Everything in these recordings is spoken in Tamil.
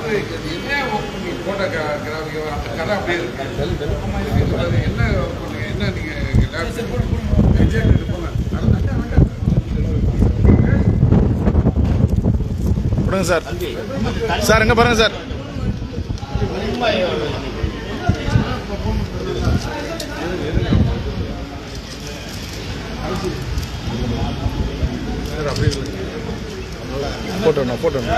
என்ன போட்ட கிராஃபிக் அந்த கதை அப்படியே இருக்கு. என்ன என்ன நீங்கள் கொடுங்க சார். சார் எங்கே பாருங்க சார். போட்டோண்ணா போட்டோண்ணா.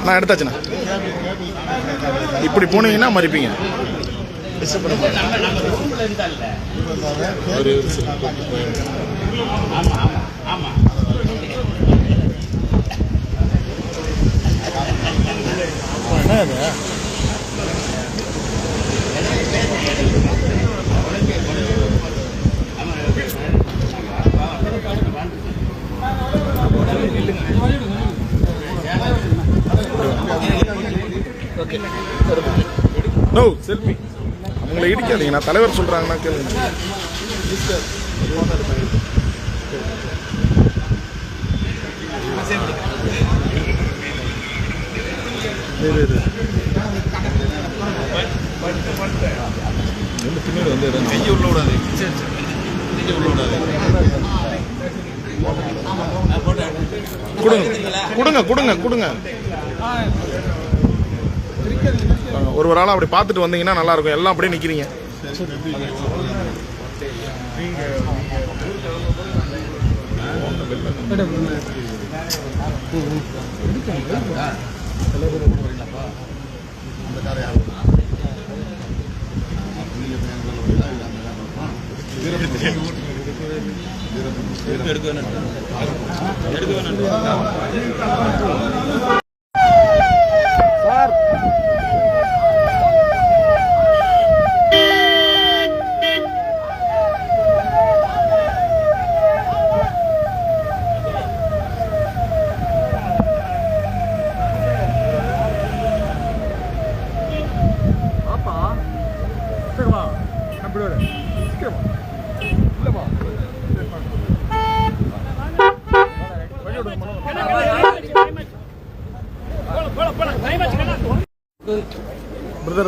நான் எடுத்தாச்சுண்ணா. இப்படி போனீங்கன்னா மறிப்பீங்க. நோ செல்ஃபி அவங்களை இடிக்காதீங்க. நான் தலைவர் சொல்றாங்கன்னா கேளுங்க. பின்னாடி வந்து கையை உள்ள விடாது. கையை உள்ள விடாது. கொடுங்க கொடுங்க கொடுங்க. ஒரு ஆளாக அப்படி பார்த்துட்டு வந்தீங்கன்னா நல்லா இருக்கும். எல்லாம் அப்படியே நிற்கிறீங்க.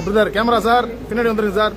பிரதர் கேமரா சார் பின்னாடி வந்துருங்க sir.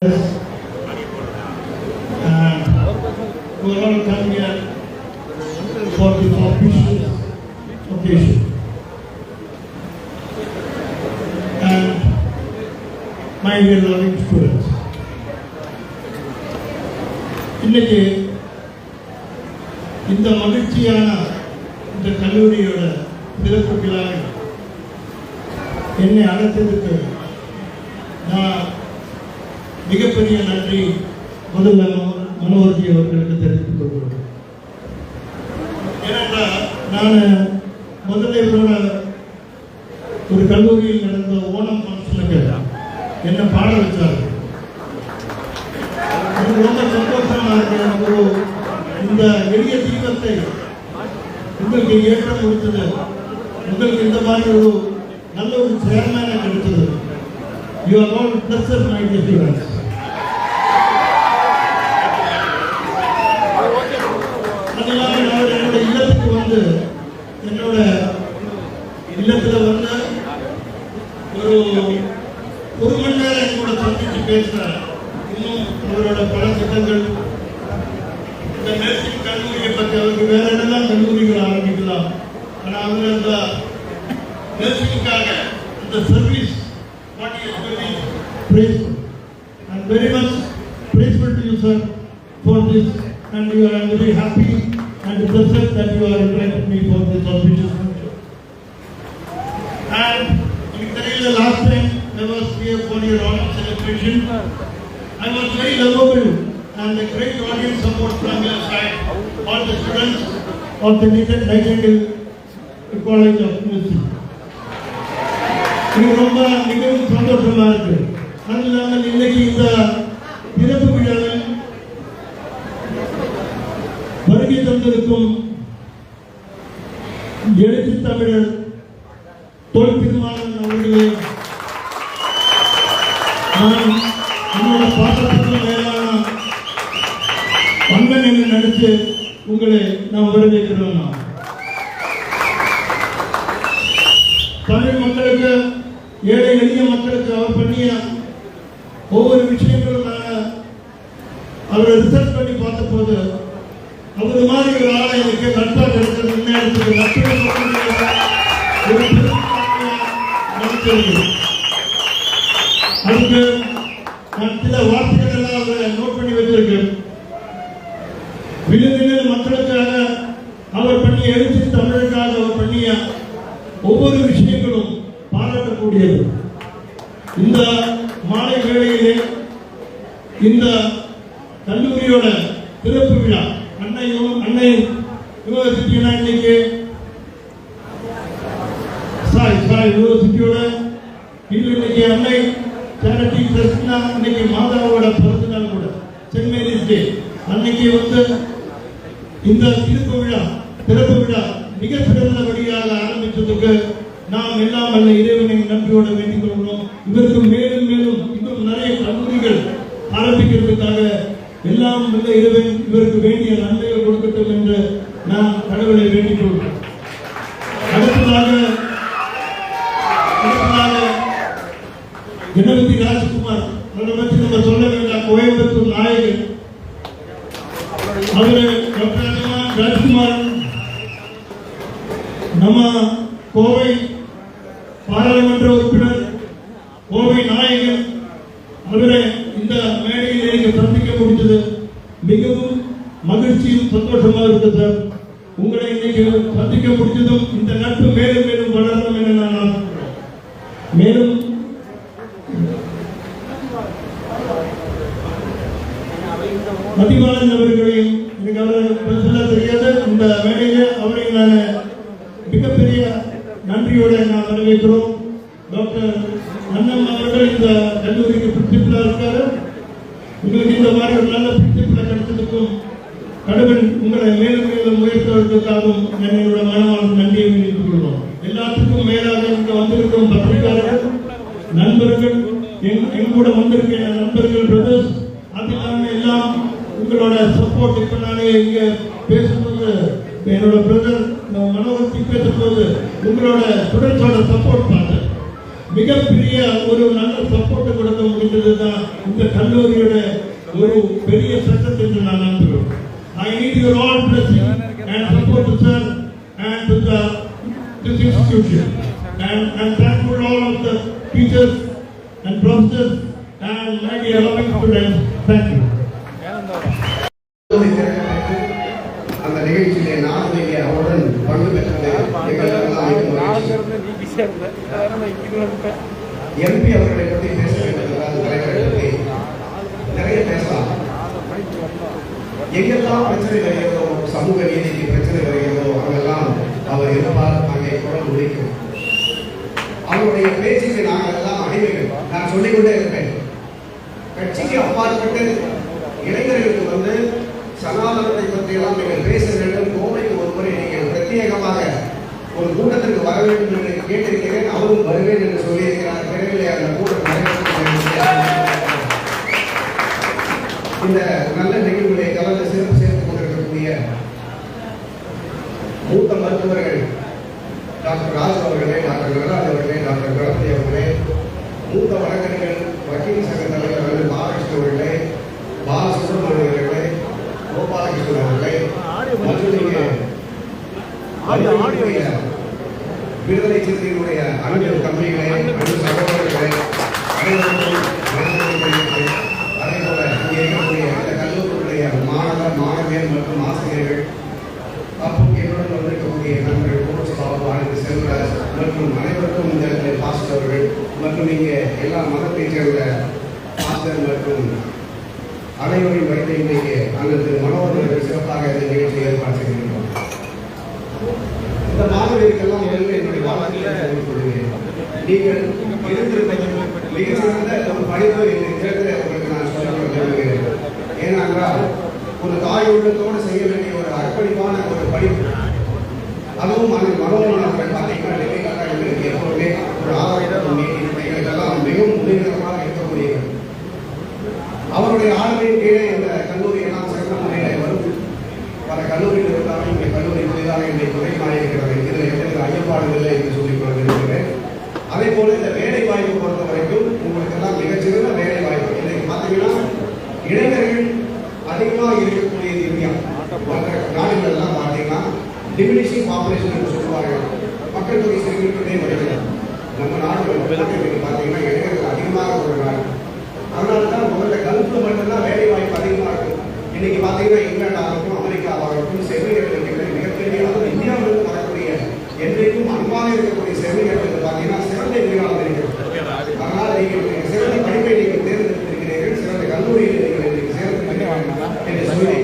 We are all come here for this auspicious occasion. And my dear loving students, இன்னைக்கு இந்த மகிழ்ச்சியான இந்த கல்லூரியோட சிறப்பு விழாவில் என்னை அழைத்ததுக்கு நான் மிகப்பெரிய நன்றி முதல்ல மனோகர்ஜி அவர்களுக்கு தெரிவித்துக் கொள்கிறேன். ஏனென்றால் நான் முதல்ல இவரோட ஒரு கல்லூரியில் நடந்த ஓணம் ஃபங்க்ஷனுக்கு என்ன பாட வச்சார். எனக்கு ரொம்ப சந்தோஷமா இருக்கு. இந்த எளிய தீபத்தை உங்களுக்கு ஏற்ற கொடுத்தது, உங்களுக்கு இந்த மாதிரி ஒரு நல்ல ஒரு சேர்மேனை கிடைத்தது. You are all pleasure my dear students. அதனால நான் என்னோட இல்லத்துக்கு வந்து என்னோட இல்லத்தில் வந்து ஒரு மணி நேரம் என்னோட சந்திச்சு பேசுறாரு. இன்னும் அவரோட பல திட்டங்கள், இந்த நர்சிங் கல்லூரியை பற்றி அவருக்கு வேற என்னெல்லாம் கல்லூரிகள் ஆரம்பிக்கலாம். ஆனால் அவர் அந்த நர்சிங்காக இந்த service what he is very grateful and very much grateful to you, sir, for this, and I am very happy and blessed that you are invited me for this auspicious function. And the last time I was here for your honor celebration, I was very lovable and a great audience support from your side, all the students of the Nightingale College of Music. இது ரொம்ப மிகவும் சந்தோஷமா இருக்கு. அது இல்லாமல் இன்னைக்கு இந்த திறப்பு விழாவில் வருகை தந்திருக்கும் எழுத்து தமிழர் தொல் திருமாவளவன் அவர்களே, நான் என்னோட பாசத்துக்கு மேலான பங்கன் என்று நினைச்சு உங்களை நான் வரவேற்கிறோம். தமிழ் மக்களுக்கு, ஏழை எளிய மக்களுக்கு அவர் பண்ணிய ஒவ்வொரு விஷயங்களும் அவரை ரிசர்ச் பண்ணி பார்த்த போது அவர் மாதிரி ஒரு ஆளை எனக்கு நட்பா கிடைத்தது. முன்னேறதுக்கு அதுக்கு நான் சில வார்த்தைகள் எல்லாம் அவரை நோட் பண்ணி வச்சிருக்கேன். விழுந்தின மக்களுக்காக அவர் பண்ணிய எழுச்சி, தமிழுக்காக அவர் பண்ணிய ஒவ்வொரு விஷயங்களும் பாராட்டக்கூடியது. இந்த மாலை வேளையிலே இந்த கல்லூரியோட திறப்பு விழா அன்னை யூனிவர்சிட்டியோட இன்னைக்கு யூனிவர்சிட்டியோட இன்னைக்கு அன்னை சேரிட்டி ட்ரஸ்ட்னா இன்னைக்கு மாதாவோட பிறந்த நாள் கூட, சென்ட் மேரிஸ் டே அன்னைக்கு வந்து இந்த திறப்பு விழா மிக சிறந்தபடியாக ஆரம்பித்ததுக்கு நாம் எல்லாம் அல்ல இறைவனை நன்றியோட வேண்டிக் கொள்கிறோம். இவருக்கு மேலும் மேலும் இன்னும் நிறைய கல்லூரிகள் ஆரம்பிக்கிறதுக்காக எல்லாம் நல்ல இறைவன் இவருக்கு வேண்டிய நன்மைகள் கொடுக்கட்டும் என்று நாம் கடவுளை வேண்டிக் கொள்கிறோம். அடுத்ததாக கணபதி ராஜ்குமார் அவரை பற்றி நம்ம சொல்ல வேண்டாம். கோயம்புத்தூர் நாயகர் அவரு டாக்டர் ராஜ்குமார் நம்ம கோவை பாராளுமன்ற உறுப்பினர், கோவை நாயகன். அவரை இந்த மேடையில் நீங்க சந்திக்க முடிந்தது மிகவும் மகிழ்ச்சியும் சந்தோஷமாக இருக்கு சார். உங்களை இன்னைக்கு சந்திக்க முடிஞ்சதும் இந்த நட்பு மேலும் மேலும் வளரணும் என நான் ஆசைப்படுறேன். மேலும் மதிவாளன் அவர்களையும் எனக்கு அவரை சொல்ல தெரியாது. இந்த மேடையில் அவரை நான் மிகப்பெரிய நன்றியோட நான் வரவேற்கிறோம். டாக்டர் அண்ணன் அவர்கள் இந்த கல்லூரிக்கு பிரின்சிபலா இருக்காரு. உங்களுக்கு இந்த மாதிரி ஒரு நல்ல பிரின்சிபலா கிடைச்சதுக்கும் கடவுள் உங்களை மேலும் மேலும் உயர்த்துவதற்காகவும் என்னோட மனமான நன்றியை தெரிவித்துக் கொள்வோம். எல்லாத்துக்கும் மேலாக இங்க வந்திருக்கும் பத்திரிகையாளர்கள், நண்பர்கள், எங்கூட வந்திருக்க நண்பர்கள், பிரதர்ஸ், அது இல்லாம எல்லாம் உங்களோட சப்போர்ட். இப்ப நானே இங்க பேசும்போது என்னோட பிரதர் மனோகர்ஜி பேசும்போது உங்களோட ஸ்டூடெண்ட்ஸோட சப்போர்ட் பார்த்தேன். மிகப்பெரிய ஒரு நல்ல சப்போர்ட் கொடுக்க முடிந்தது தான் இந்த கல்லூரியோட ஒரு பெரிய சக்சஸ் என்று நான் நம்புகிறேன். I need your all blessing and support, sir, and to this institution. And I'm thankful to all of the teachers and professors and my dear loving students. Thank you. அந்த நிகழ்ச்சியிலே நான் அவருடன் பங்கு பெற்றது எம்பி அவர்களை பற்றி பேச வேண்டும் தலைவரை பற்றி நிறைய பேசலாம். எங்கெல்லாம் பிரச்சனை வருகிறதோ, சமூக நீதிக்கு பிரச்சனை வருகிறதோ அங்கெல்லாம் அவர் இருப்பார், அங்கே குரல் முடிக்கும். அவருடைய பேச்சுக்கு நாங்கள் எல்லாம் அடிமைகள். நான் சொல்லிக்கொண்டே இருப்பேன், கட்சிக்கு அப்பாற்பட்டு இளைஞர்களுக்கு வந்து சனாதனத்தை பற்றி எல்லாம் நீங்கள் பேச வேண்டும். கோவைக்கு ஒரு முறை நீங்கள் பிரத்யேகமாக ஒரு கூட்டத்திற்கு வர வேண்டும் என்று கேட்டிருக்கிறேன். அவரும் வருவேன் என்று சொல்லியிருக்கிறார். விரைவில் அந்த கூட்டம் இந்த நல்ல நிகழ்வுகளை கலந்து சிறப்பு சேர்த்துக் கொண்டிருக்கக்கூடிய மூத்த மருத்துவர்கள் டாக்டர் ராஜ் அவர்களே, டாக்டர் நடராஜ் அவர்களே, டாக்டர் கணபதி அவர்களே, மூத்த வழக்கறிஞர்கள் வக்கீல் சங்க தலைவர் பாலகிருஷ்ணன் அவர்களே, பாலசுப்ரமணியன் அவர்களே, கோபாலகிருஷ்ணன் அவர்களே, விடுதலை சிறுத்தைகளுடைய அன்பு தம்பிகளே, அன்பு சகோதரர்களே, அதே போல இங்கே இருக்கக்கூடிய இந்த கல்லூரியுடைய மாணவியர் மற்றும் ஆசிரியர்கள், அப்போ என்னுடன் வந்திருக்கக்கூடிய நண்பர்கள் கோச் பாபு, அனைத்து செல்வராஜ் மற்றும் அனைவருக்கும் இந்த பாஸ்டர் அவர்கள் மற்றும் இங்கே எல்லா மதத்தைச் சேர்ந்த பாஸ்டர் மற்றும் அனைவரையும் வைத்து இன்றைக்கு அல்லது மனோதர்கள் சிறப்பாக இந்த நிகழ்ச்சியை ஏற்பாடு செய்திருக்கிறோம். இந்த மாணவர்களுக்கெல்லாம் என்னுடைய வாழ்க்கையில் கொள்கிறேன். நீங்கள் இருந்திருப்பது மிகச்சிறந்த ஒரு படிப்பு இந்த இடத்துல உங்களுக்கு நான் சொல்ல விரும்புகிறேன். ஏனென்றால் ஒரு தாய் உள்ளத்தோடு செய்ய வேண்டிய ஒரு அர்ப்பணிப்பான ஒரு படிப்பு. அதுவும் அந்த மனோமனவர்கள் பார்த்தீங்கன்னா எப்போதுமே ஒரு ஆதாரம் இதெல்லாம் மிகவும் முன்னேற்றமாக இருக்கக்கூடியது. அவருடைய ஆளுமையின் கீழே இந்த கல்லூரி எல்லாம் சிறந்த முறையில் வரும். பல கல்லூரிகள் இருந்தாலும் இந்த கல்லூரி புதிதாக என்னை குறைமாறி இருக்கிறது. இதில் எந்தவித ஐயப்பாடும் இல்லை என்று சொல்லிக் கொள்ள விரும்புகிறேன். அதே போல இந்த வேலை வாய்ப்பு பொறுத்த வரைக்கும் உங்களுக்கு எல்லாம் மிகச்சிறந்த வேலை வாய்ப்பு. இன்னைக்கு பார்த்தீங்கன்னா இளைஞர்கள் அதிகமாக இருக்கக்கூடியது இந்தியா. மற்ற நாடுகள் எல்லாம் பார்த்தீங்கன்னா டிமினிஷிங் பாப்புலேஷன் என்று சொல்லுவார்கள். மக்கள் தொகை சிறுகிட்டே வருகிறது. நம்ம நாடுகள் பார்த்தீங்கன்னா இளைஞர்கள் அதிகமாக ஒரு நாடு. அதனால தான் முதல்ல கல்ஃப்ல மட்டும்தான் வேலை வாய்ப்பு அதிகமாக இருக்கும். இன்னைக்கு பார்த்தீங்கன்னா இங்கிலாண்டாகட்டும் அமெரிக்காவாகட்டும் செவிலியர்களுக்கு மிகப்பெரிய இந்தியாவிலிருந்து வரக்கூடிய என்றைக்கும் அன்பாக இருக்கக்கூடிய செவிலியர்களுக்கு பார்த்தீங்கன்னா சிறந்த எதிர்காலம் இருக்கிறது. அதனால் நீங்கள் சிறந்த படிப்பை நீங்கள் தேர்ந்தெடுத்திருக்கிறீர்கள், சிறந்த கல்லூரியில் நீங்கள் இன்றைக்கு சேர்ந்திருக்கிறீர்கள் என்று சொல்லி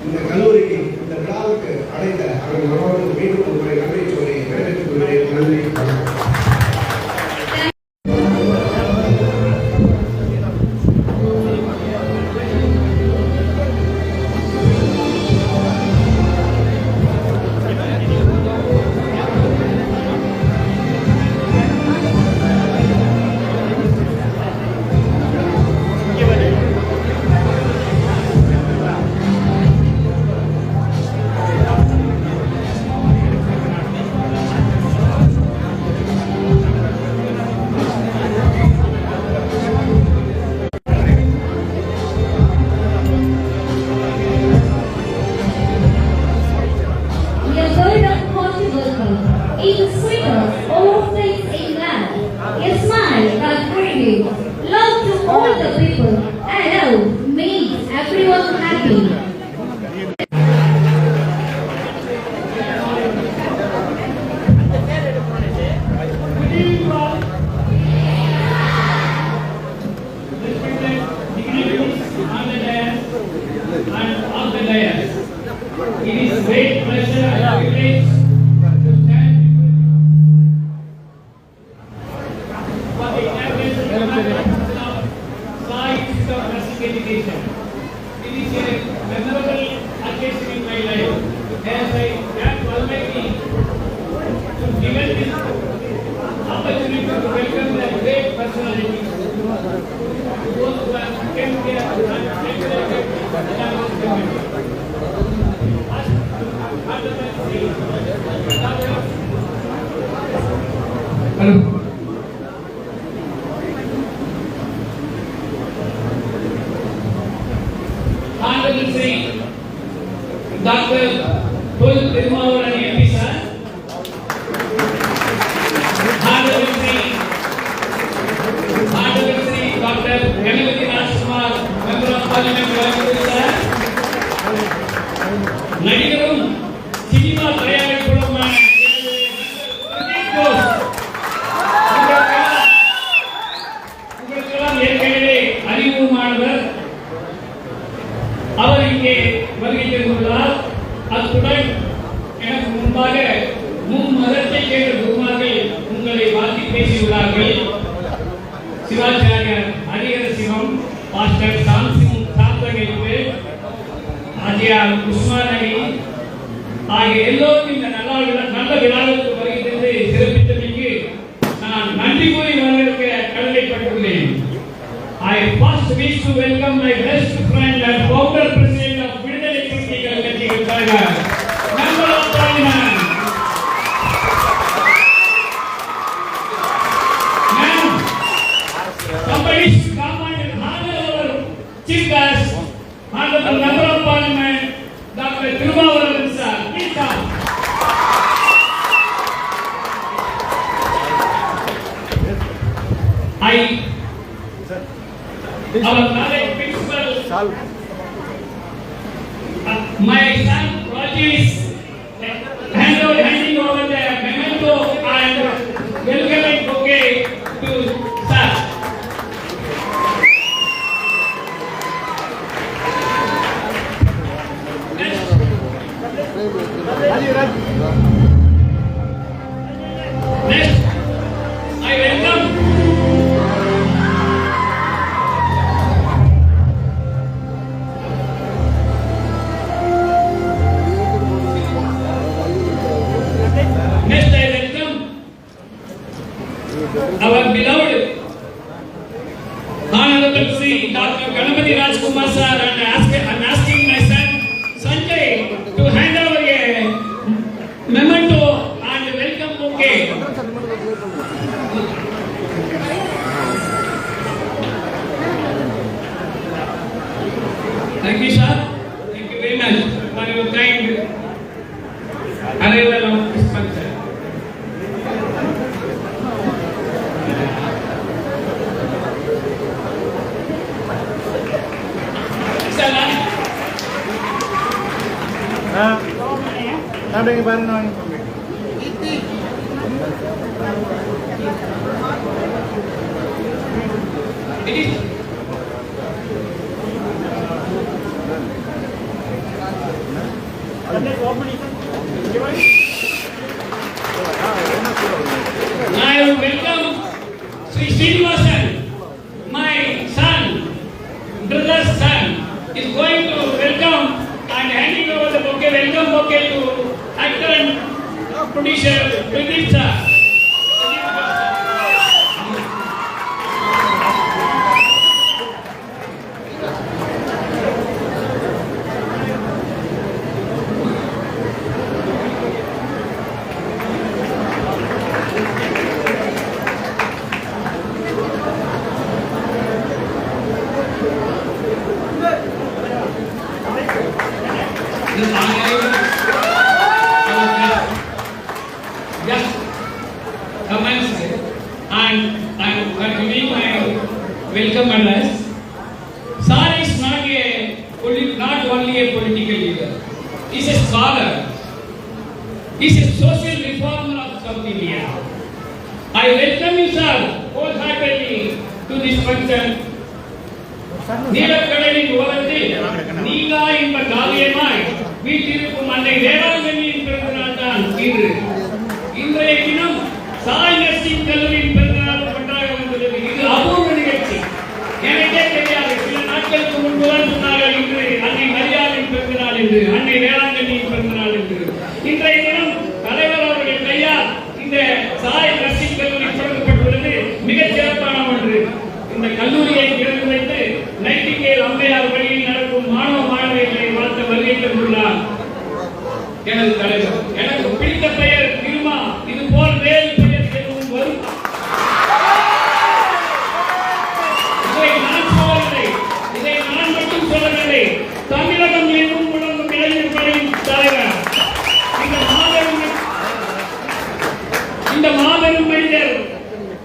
இந்த கல்லூரிக்கு இந்த விழாவுக்கு அடைந்த அவர்கள் மனோடு மீண்டும் உங்களை நன்றி சொல்லி வரவேற்றுக் கொள்கிறேன். நன்றி. இருக்கிறார்கள். சிவாச்சாரியர் ஹரிஹர சிவம், பாஸ்டர் சாந்தகேபு, ஆஜியார் உஸ்மான் அலி ஆகிய எல்லோரும் இந்த நல்ல விழாவிற்கு வருகிறது சிறப்பித்தமைக்கு நான் நன்றி கூறி வரவேற்க கடமைப்பட்டுள்ளேன். I first wish to welcome my best friend and founder president of விடுதலை சிறுத்தைகள் கட்சியின் தலைவர் Member of Parliament. Now, somebody should come and honor our chief guest, honorable Member of Parliament, Dr. Thiruvavuran sir. Please come. Our college principal, my son Rajesh, handing over the memento and welcoming bouquet to sir. Next, I welcome our beloved Honorable Sri Dr. Ganapati Rajkumar sir, and asking my son Sanjay to hand over a memento and welcome bouquet. Thank you sir. Thank you very much for your kind arrival of this function. Ada yang baru nang. I welcome Sri Srinivasan, my son, brother's son, is going to welcome and handing over the bouquet, welcome bouquet to actor and producer Pradeep sir. Just commence and I am continuing my welcome address. Sir is not only a political leader. He is a scholar. He is a social reformer of South India. I welcome you sir wholeheartedly to this function. நீலக்கடலின் ஓரத்தில் நீங்கா என்ப காவியமாய் வீட்டிற்கும் அன்னை வேளாங்கண்ணியின் பிறந்தநாள் தான் இன்று. இன்றைய தினம் சாய் நர்சிங் கல்லூரியின் பிறந்தநாள் ஒன்றாக வந்துள்ளது. இது அபூர்வ நிகழ்ச்சி. எனக்கே தெரியாது, சில நாட்களுக்கு முன்புதான் சொன்னார்கள் இன்று அன்னை மரியாதையின் பிறந்தநாள் என்று, அன்னை வேளாங்கண்ணியின் பிறந்தநாள் என்று. இன்றைய தினம் தலைவர் அவருடைய கையால் இந்த சாய் நர்சிங் கல்லூரி தொடங்கப்பட்டுள்ளது. மிகச் சிறப்பான ஒன்று. இந்த கல்லூரியை திறந்து வைத்து நைட்டிங்கேல் அம்மையார் வழியில் நடக்கும் மாணவ மாணவிகளை வாழ்த்த வருகை தந்துள்ளார் எனது தலைவர். எனக்கு பிடித்த பெயர் திருமா. இது போல் வேறு பெயர் எதுவும் வரும். இதை நான் சொல்லவில்லை, இதை நான் மட்டும் சொல்லவில்லை. தமிழகம் எங்கும் முழங்கும் இளைஞர் படையின் தலைவர் இந்த மாபெரும் மனிதர்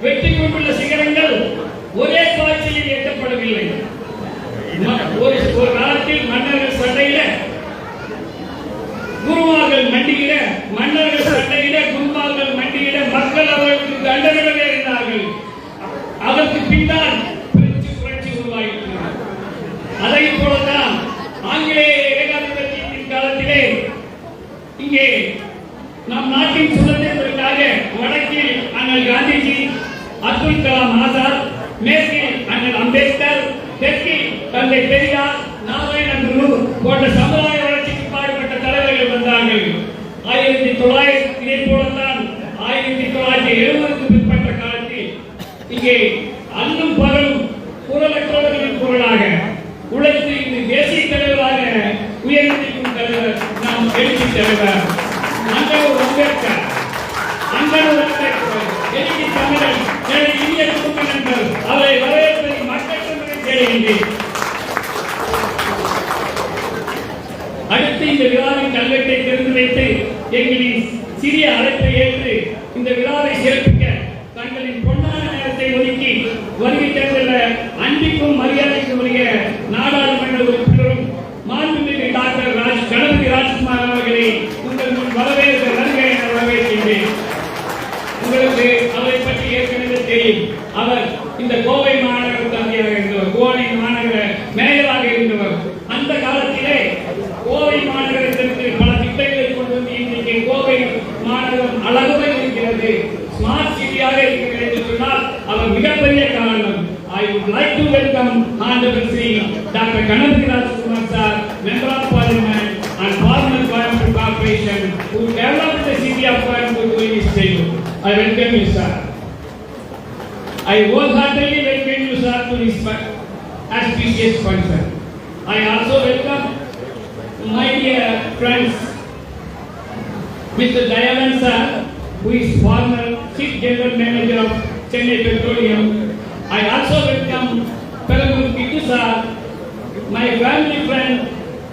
வெற்றி கொண்டுள்ள சிகரங்கள் ஒரே காட்சியில் எட்டப்படவில்லை. ஒரு காலத்தில் மன்னர்கள் சண்டையில குருமார்கள் மண்டியிட, மன்னர்கள் சண்டையிட குருமார்கள் மண்டியிட மக்கள் அவர்களுக்கு தண்டனை இருந்தார்கள். அதற்கு பின்னால் பிரெஞ்சு புரட்சி உருவாயிற்று. அதை போலதான் ஆங்கிலேய ஏகாதிபத்தியத்தின் காலத்திலே இங்கே நம் நாட்டின் சுதந்திரத்திற்காக வடக்கில் அண்ணல் காந்திஜி, கலாம் ஆசாத், மேற்கில் அண்ணல் அம்பேத்கர், தெற்கில் தந்தை பெரியார், நாராயண குரு போன்ற சமுதாய வளர்ச்சிக்கு பாடுபட்ட தலைவர்கள் வந்தார்கள். 1900 இதே போலத்தான் 1970க்கு பிற்பட்ட காலத்தில் இங்கே அன்னும் பகலும் குரலற்றவர்களின் குரலாக உழைத்து இன்று தேசிய தலைவராக உயர்ந்திருக்கும் தலைவர் நாம் எழுச்சி தலைவர் அண்ணல் அம்பேத்கர். எழுச்சி தமிழன் இந்திய குடும்ப நண்பர் அவரை வரவேற்பதை மக்கள் செய்கின்றேன். அடுத்து இந்த விழாவின் கல்வெட்டை திறந்து வைத்து எங்களின் சிறிய அழைப்பை ஏற்று இந்த விழாவை சிறப்பிக்க தங்களின் பொன்னான நேரத்தை ஒதுக்கி வருகை தந்துள்ள அன்பிற்கும் மரியாதைக்கும் உரிய நாடாளுமன்ற உறுப்பினரும் மாண்புமிகு டாக்டர் கணபதி ராஜ்குமார் அவர்களை உங்கள் முன் வரவேற்கின்றேன். உங்களுக்கு அவரை பற்றி ஏற்கனவே தெரியும். அவர் இந்த கோவை மாநகர தந்தையாக இருந்தவர், கோவை மாநகர மேயராக இருந்தவர். அந்த காலத்திலே கோவை மாநகரத்திற்கு பல திட்டங்களை கொண்டு வந்து இன்றைக்கு கோவை மாநகரம் அழகுடன் இருக்கிறது, ஸ்மார்ட் சிட்டியாக இருக்கிறது என்று சொன்னால் அவர் மிகப்பெரிய காரணம். I would like to welcome Honorable Sri Dr. Ganapathy Rajkumar sir, Member of Parliament and former Coimbatore Corporation, who developed the city of Coimbatore during his childhood. I welcome you, sir. I wholeheartedly welcome you, sir, to this auspicious function. I also welcome my dear friends, Mr. Dayalan sir, who is former Chief General Manager of Chennai Petroleum. I also welcome Peramur Kittu sir, my family friend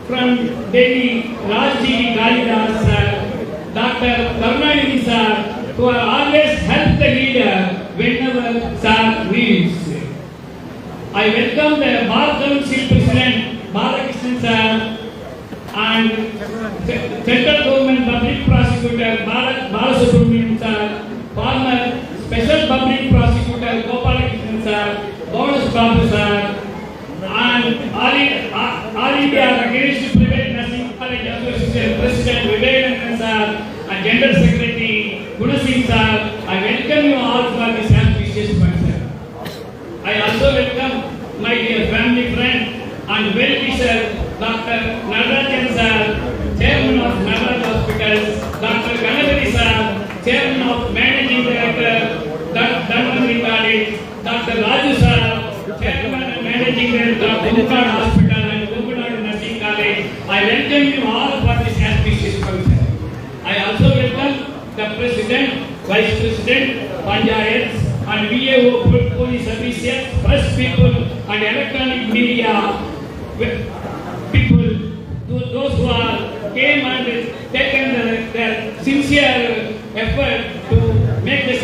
from Delhi, Rajji Kalidas sir, Dr. Karunanidhi sir, who are always help the leader whenever sir needs. I welcome the Bar Council President Balakrishnan sir and Central Government Public Prosecutor Balasubramanian sir, former Special Public Prosecutor Gopalakrishnan sir, Bonus Babu sir, and All India Against Private Nursing College Association President Vivekanand sir, and General Secretary Gunasingh sir. I welcome you all for this auspicious function. I also welcome my dear family friend and well-wisher Dr. Nagarajan sir, Chairman of Nagaraj Hospitals, Dr. Ganapathy sir, Chairman of Managing Director, Dhanvanantari College, Dr. Raju sir, Chairman and Managing Director of Gumukad Hospital and Gumukad Nursing College. I welcome you all for this auspicious function. I also welcome the President, Vice President, Panchayats and VAO Police Services, Press people and electronic media people, those who are came and taken their sincere effort to make this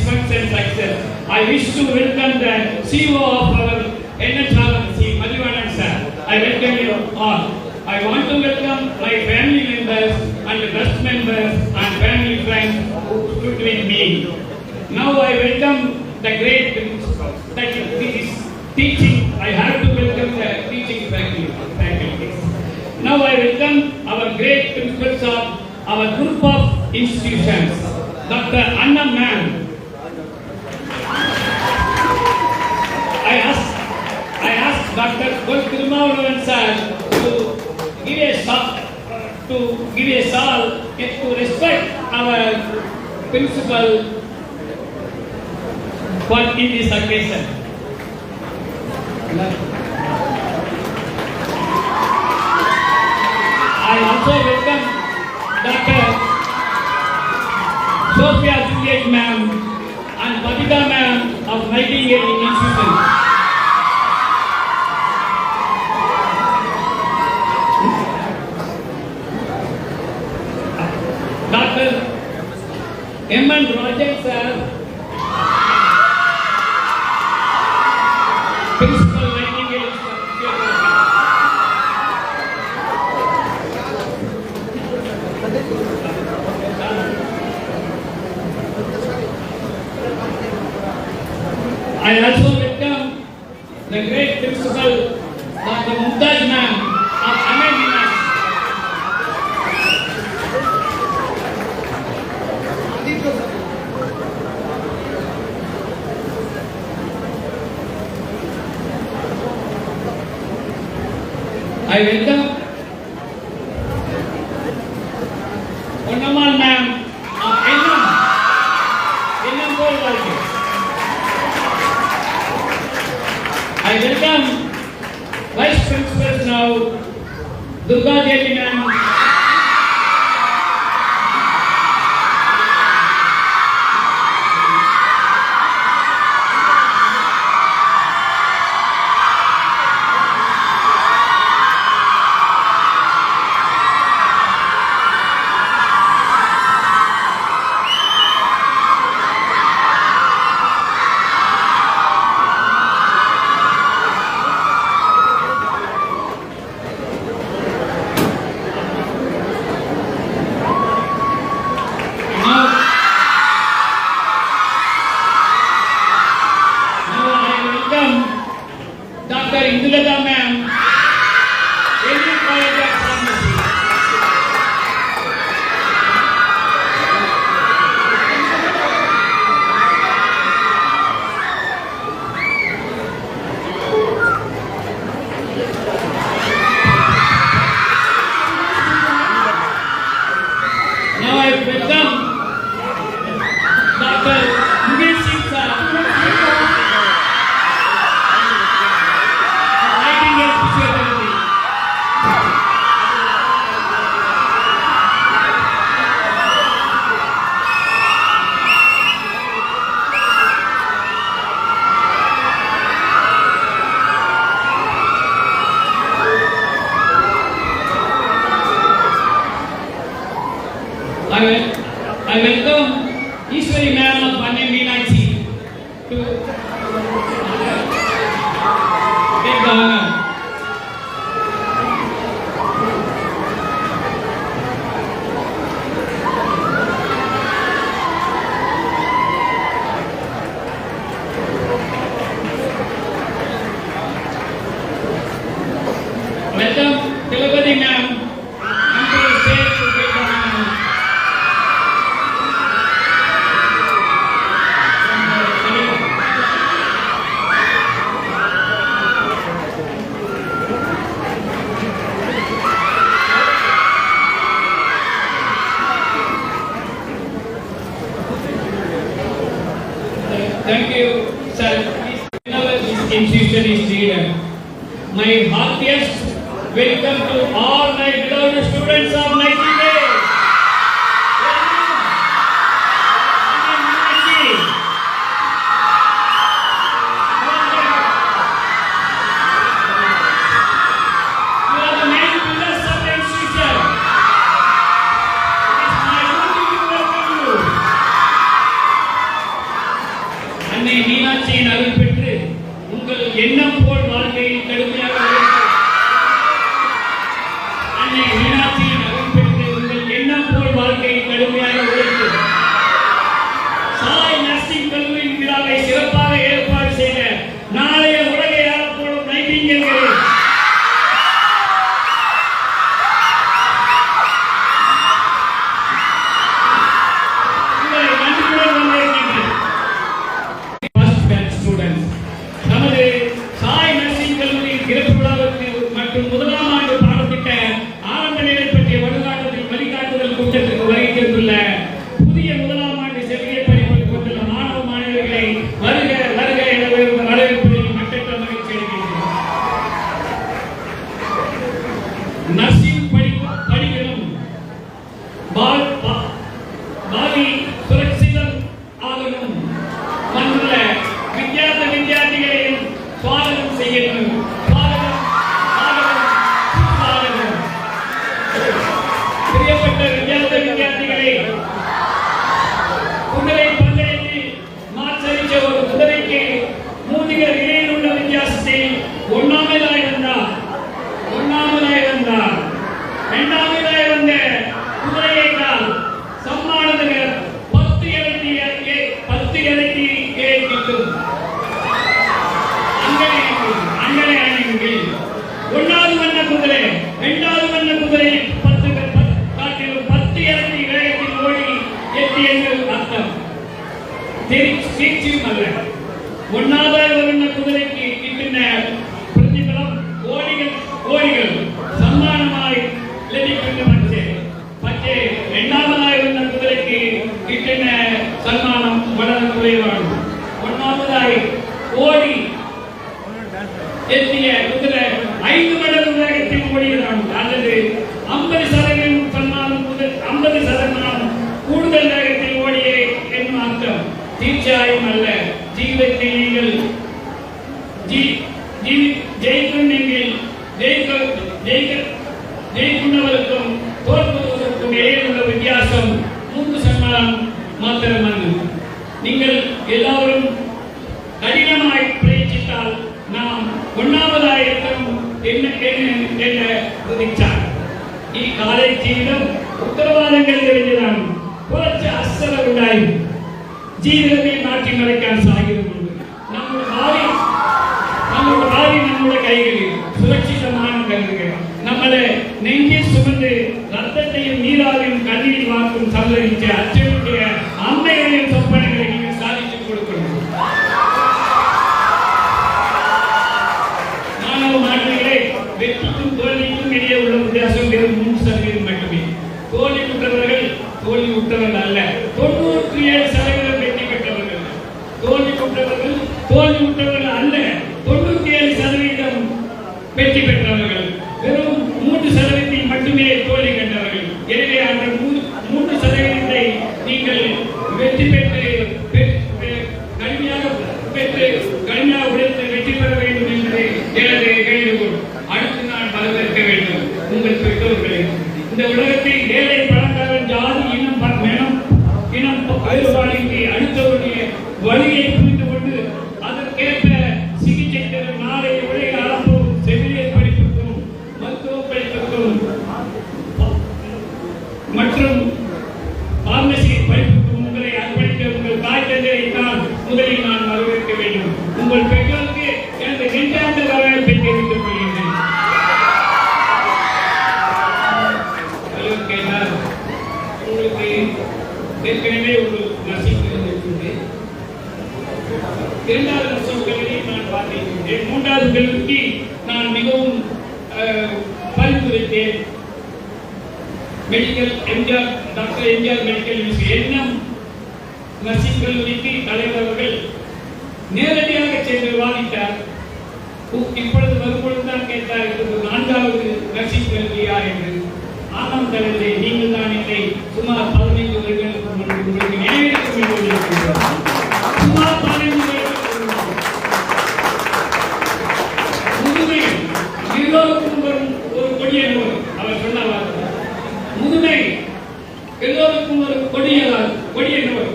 function success. I wish to welcome the CEO of our NHRC, Madhivanan sir. I welcome you all. I want to welcome my family members and trust members and family friends who stood with me. Now I welcome the great principals. That is teaching. I have to welcome the teaching faculty. Now I welcome our great principals of our group of institutions. Dr. Anna ma'am. I ask Dr. Gulkurmavan sir to give a shawl to respect our principal for in this occasion. I also welcome Dr. Sophia Juliet ma'am and Babita ma'am of Nightingale Institution. Dr. M.N. Rajan sir, Principal Nightingale Institute. I also welcome the great principal Dr. Mumtaz ma'am of America. I welcome Onnamal ma'am of Ennam Golwalke. I welcome Vice Principals now, Durga Devi ma'am. Dr. Indulata ma'am, Indian College of Pharmacy. Now I welcome Dr. Mukesh Singh sir. I welcome Ishwari ma'am of Anne Meenakshi to take the honor. Welcome Tilapati ma'am. Thank you, sir. Whenever this institution is needed, my heartiest welcome to all my beloved students of Nightingale. You are the main pillars of the institution. It's my duty to welcome you. அன்னை மீனாட்சியின் அருள் பெற்று உங்கள் எண்ணம் போல் வாழ்க்கையை கடுமையாக அன்னை மீனாட்சியின் அருள் பெற்று உங்கள் எண்ணம் போல் வாழ்க்கையை கடுமையாக உழைத்து சாய் நர்சிங் கல்லூரியின் விழாவை சிறப்பாக ஏற்பாடு செய்த நாளைய உலகை ஆளப்போடும் நைட்டிங்கேல்களே, உங்களை நன்றியுடன் வரவேற்கின்றேன். நமது சாய் நர்சிங் கல்லூரியின் திறப்பு விழாவிற்கு மற்றும் முதலாம் ஆண்டு பாடத்திட்ட ஆரம்ப நிலை பற்றிய வழிகாட்டுதல் கூட்டத்திற்கு வருகை தந்துள்ள புதிய முதலாம் ஆண்டு செவிலியர் படிப்பில் கொண்டுள்ள மாணவ மாணவிகளை வருக வருக என வரவேற்பதில் மற்றற்ற மகிழ்ச்சி அடைகின்றனர். நர்சிங் படிக்கணும், பாவி சுரட்சிதம் ஆகணும், வந்துள்ள வித்தியார்த்திகளையும் சுவாகதம் செய்யணும். பிரியப்பட்ட வித்தியார்த்திகளை குதிரை பந்தயத்தில் மாற்றறிச்ச ஒரு குதிரைக்கு மூதிகர் இடையில் உள்ள வித்தியாசத்தை ஒன்னாமதாய் வந்தார், இரண்டாவதாய் வந்த குதிரையை கால் சம்மானதகர் 10 இறக்கி கிட்டும். அங்கனை அணிகள் ஒன்றாவது வண்ண குதிரை, இரண்டாவது வண்ண குதிரை 10 காட்டிலும் 10 இறக்கி வேகத்தில் ஓடி எட்டி என்று அர்த்தம். தேர்ச்சியும் அல்ல. ஒன்னாவது வண்ண குதிரைக்கு கிட்டின பிரதிபலம் கோடிகள் நுழைவார்கள். ஒன்றாவதாய் ஓடி எத்திய குதிரை 5 மடங்கு வேகத்தில் ஓடியதாம், அல்லது 50% சொன்னாலும் 50% கூடுதல் வேகத்தில் ஓடிய என்னும் அர்த்தம் தீர்ச்சாயம் அல்ல. ஜீவத்தில் நீங்கள் ஜெயிக்குள்ளவருக்கும் தோற்பவருக்கும் இடையே உள்ள வித்தியாசம் 3% மாத்திரமல்ல. நீங்கள் எல்லாரும் கடினமாய் பிரயச்சித்தால் நாம் 1ஆவதாயிரம் என்ன உதிச்சார். காலை ஜீவிதம் உத்தரவாதங்கள் தெரிஞ்சதான் புரட்சி அசல உண்டாய் ஜீவிதத்தை மாற்றி மறைக்கான் சாகிறது. நம்முடைய பாவி நம்முடைய கைகளில் சுரட்சிதமான கருதுகள் நம்மளை நெஞ்சில் சுமந்து ரத்தத்தையும் நீராவையும் கண்ணீர் வாக்கும் சம்பளித்த அச்சனுடைய அம்மையுடைய சொப்பனங்களை நீங்கள் சாதித்துக் கொடுக்கணும். மாணவ மாணவிகளே, வெற்றிக்கும் தோல்விக்கும் இடையே உள்ள வித்தியாசம் வெறும் 3% மட்டுமே. தோல்வி உற்றவர்கள் தோல்வி உற்றவர்கள் அல்ல, 97% வெற்றி பெற்றவர்கள். தோல்வி உற்றவர்கள் தோல்வி உற்றவர்கள் அல்ல, 97% வெற்றி பெற்றவர்கள். வெறும் 3% மட்டுமே தோல்வி கண்டவர்கள். எனவே அந்த 3% நீங்கள் வெற்றி பெற்று கடுமையாக உழைத்து வெற்றி பெற வேண்டும் என்று எனது வேண்டுகோள். அடுத்து நான் வரவேற்க வேண்டும் உங்கள் பெற்றோர்களை. இந்த உலகத்தில் ஏழை பணக்காரன் ஜாதி இனம் வேறுபாடின்றி அடுத்தவருடைய வழியை புரிந்து கொண்டு அதற்கேற்ப சிகிச்சை தரும் நாளை உலக அளப்போம் செவிலியர் படிப்புக்கும் மருத்துவ படிப்புக்கும் மற்றும் பார்மசி படிப்புக்கும் உங்களை அர்ப்பணிக்க உங்கள் தாய் தந்தையை தான் முதலில் நான் வரவேற்க வேண்டும். உங்கள் பெற்றோருக்கு எனது நெஞ்சார்ந்த வரவேற்பை தெரிவித்துக் கொள்கின்றேன். உங்களுக்கு ஏற்கனவே ஒரு நர்சிங் இருக்கின்றது. 2வது நர்சிங் கல்வியை நான் பார்த்திருக்கின்றேன். 3வது கல்விக்கு நான் மிகவும் பரிந்துரைத்தேன். மெடிக்கல் டாக்டர் எம்ஜிஆர் மெடிக்கல் எண்ணம் நர்சிங் கல்லூரிக்கு தலைவர் அவர்கள் நேரடியாக சென்று வாதிட்டார். இப்பொழுது வரும்பொழுதுதான் கேட்டார், இது 4வது நர்சிங் கல்வியா என்று. ஆமாம் தலைவரே, நீங்கள் தான் என்னை சுமார் 15 வருடங்களுக்கு முன்பு உங்களுக்கு நினைவிருக்கும் என்று சொல்லியிருக்கிறோம். சுமார் 15 வருடங்களுக்கு முதுமை எல்லோருக்கும் வரும் ஒரு கொடிய நோய். அவர் சொன்ன வார்த்தை முதுமை எல்லோருக்கும் ஒரு கொடிய நோய்.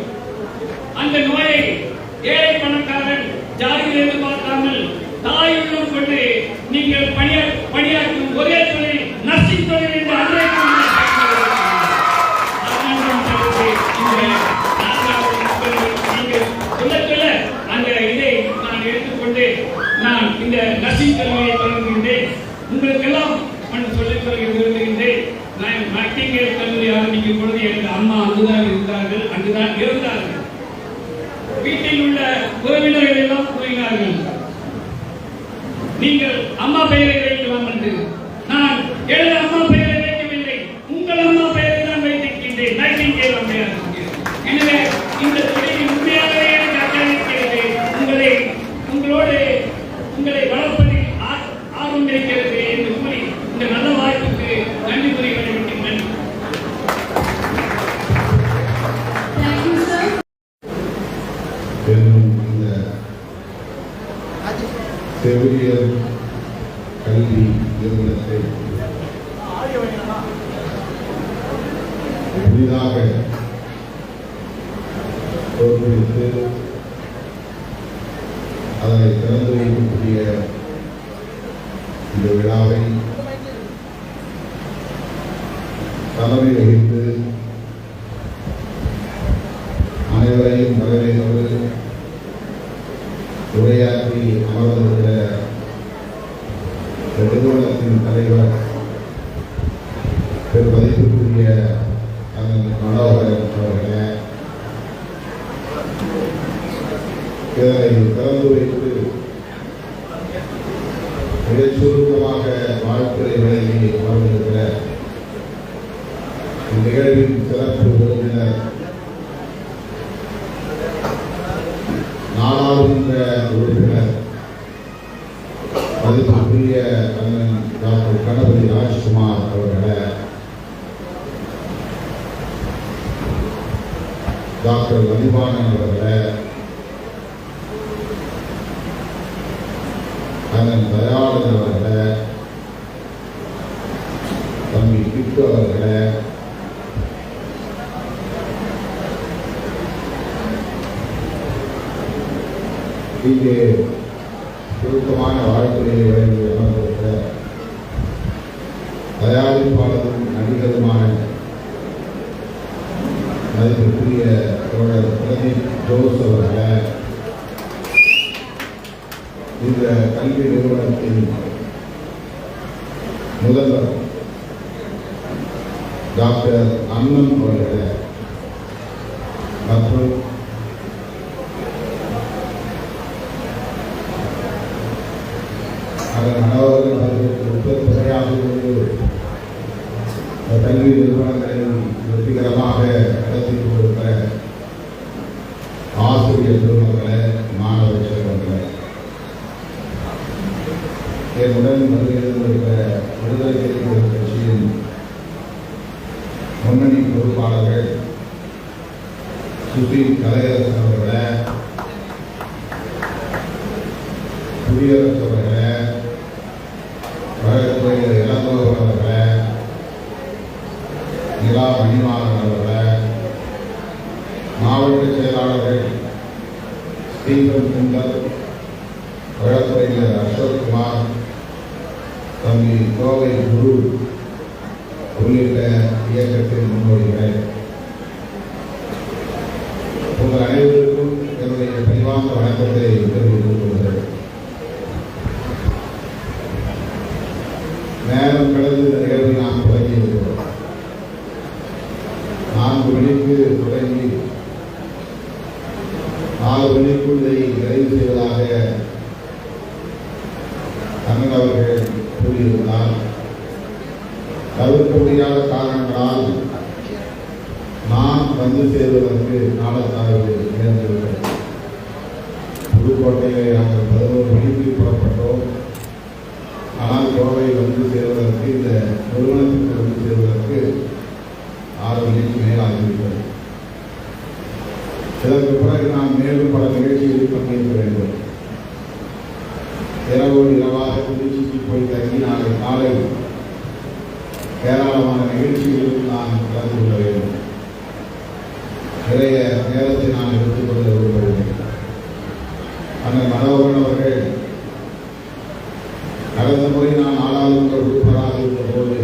அந்த நோயை ஏழை பணக்காரன் ஜாதியிலிருந்து பார்க்காமல் தாயுள்ளம் கொண்டு நீங்கள் பணியாற்றும் ஒரே தொழில் நர்சிங் தொழில் என்று அந்த இதை நான் எடுத்துக்கொண்டு நான் இந்த நர்சிங் கல்வியை தொடங்குகின்றேன். உங்களுக்கெல்லாம் சொல்லிக் கொள்ள விரும்புகின்றேன். நான் நைட்டிங்கேல் கல்லூரி ஆரம்பிக்கும் பொழுது எனக்கு அம்மா அங்குதான் இருந்தார்கள். வீட்டில் உள்ள உறவினர்கள் எல்லாம் கூறினார்கள், நீங்கள் அம்மா பெயரை வைக்கலாம் என்று. நான் எனது அம்மா பெயரை வைக்கவில்லை, உங்கள் அம்மா பெயரை தான் வைத்திருக்கின்றேன், நைட்டிங்கேல் அம்மையார். எனவே இந்த தொழிலில் உண்மையாகவே எனக்கு அக்கறைக்கிறது. உங்களை வளர்ப்பதில் ஆர்வம் இருக்கிறது என்று கூறி இந்த நல்ல வாய்ப்புக்கு நன்றி கூறி வருகின்றேன். இந்த செவிலியர் கல்வி நிறுவனத்தை புதிதாக தோற்றுவித்து அதனை திறந்து வைக்கக்கூடிய இந்த விழாவை தலைமை வகித்து அனைவரையும் வரவேற்று உரையாற்றி அமர்ந்திருக்கிற நிறுவனத்தின் தலைவர் மதிப்புக்குரிய மனோகரன் அவர்களே, இதனை திறந்து வைத்து மிகச் சுருக்கமாக வாழ்த்துறை வழங்கி அமர்ந்திருக்கிற இந்நிகழ்வின் சிறப்பு விருந்தினர் உறுப்பினர் மதிப்புக்குரிய அண்ணன் டாக்டர் கணபதி ராஜ்குமார் அவர்களை, டாக்டர் மதிவாணன் அவர்களை, அண்ணன் தயாளன் அவர்களை, தம்பி கிட்டு அவர்களை, இங்கே சுருக்கமான வாழ்க்கையை வழங்கி அமர்ந்திருக்கிற தயாரிப்பாளரும் நடிகருமான மதிப்புக்குரிய தோழர் பிரதீப் ஜோஸ் அவர்களை, இந்த கல்வி நிறுவனத்தின் முதல்வர் டாக்டர் அண்ணன் அவர்களை மற்றும் கல்வி நிறுவனங்களை வெற்றிகரமாக நடத்தி கொண்டிருக்கிற ஆசிரியர் பெருமக்களை, மாணவ செல்வங்களை, என்னுடன் வருகின்ற விடுதலை சிறுத்தைகள் கட்சியின் முன்னணி பொறுப்பாளர்கள் சுதீப் கலையரசன் அவர்களை, குடியரசு அவர்களை, வழக்குத்துறை இளங்கோவன் அவர்களை, நிலா மணிமாறன் அவர்களை, மாவட்ட செயலாளர்கள் ஸ்டீபன் குந்தர், வழக்குரைஞர் அசோக்குமார், தம்பி கோவை குரு உள்ளிட்ட இயக்கத்தின் முன்னோடிகள், உங்கள் அனைவருக்கும் என்னுடைய பணிவார்ந்த வணக்கத்தை தெரிவித்துக் கொள்கிறேன். நேரம் கடந்து இந்த நிகழ்வை நாம் தொடங்கி இருக்கிறோம். 4 மணிக்கு தொடங்கி 4 மணிக்குள் இதை நிறைவு செய்வதாக அண்ணன் அவர்கள் கூறியிருந்தால், தவிர்க்க முடியாத காரணங்களால் நான் வந்து சேர்வதற்கு காலத்தாழ்வு நேர்ந்திருக்கிறது. புதுக்கோட்டையிலே நாங்கள் 11 மணிக்கு புறப்பட்டோம். ஆனால் கோவை வந்து சேர்வதற்கு, இந்த நிறுவனத்திற்கு வந்து சேர்வதற்கு 6 மணிக்கு மேலாகிவிட்டது. இதற்கு பிறகு நான் மேலும் பல நிகழ்ச்சிகளில் பங்கேற்க வேண்டும். இரவோடு இரவாக திருச்சிக்கு போய் தங்கி நாளை காலை ஏராளமான நிகழ்ச்சிகளில் நான் கலந்து கொள்ள வேண்டும். நிறைய நேரத்தை நான் எடுத்துக்கொள்ள விரும்புகிறேன். அண்ணன் மனோகரன் அவர்கள் கடந்த முறை நான் நாடாளுமன்ற உறுப்பினராக இருந்த போது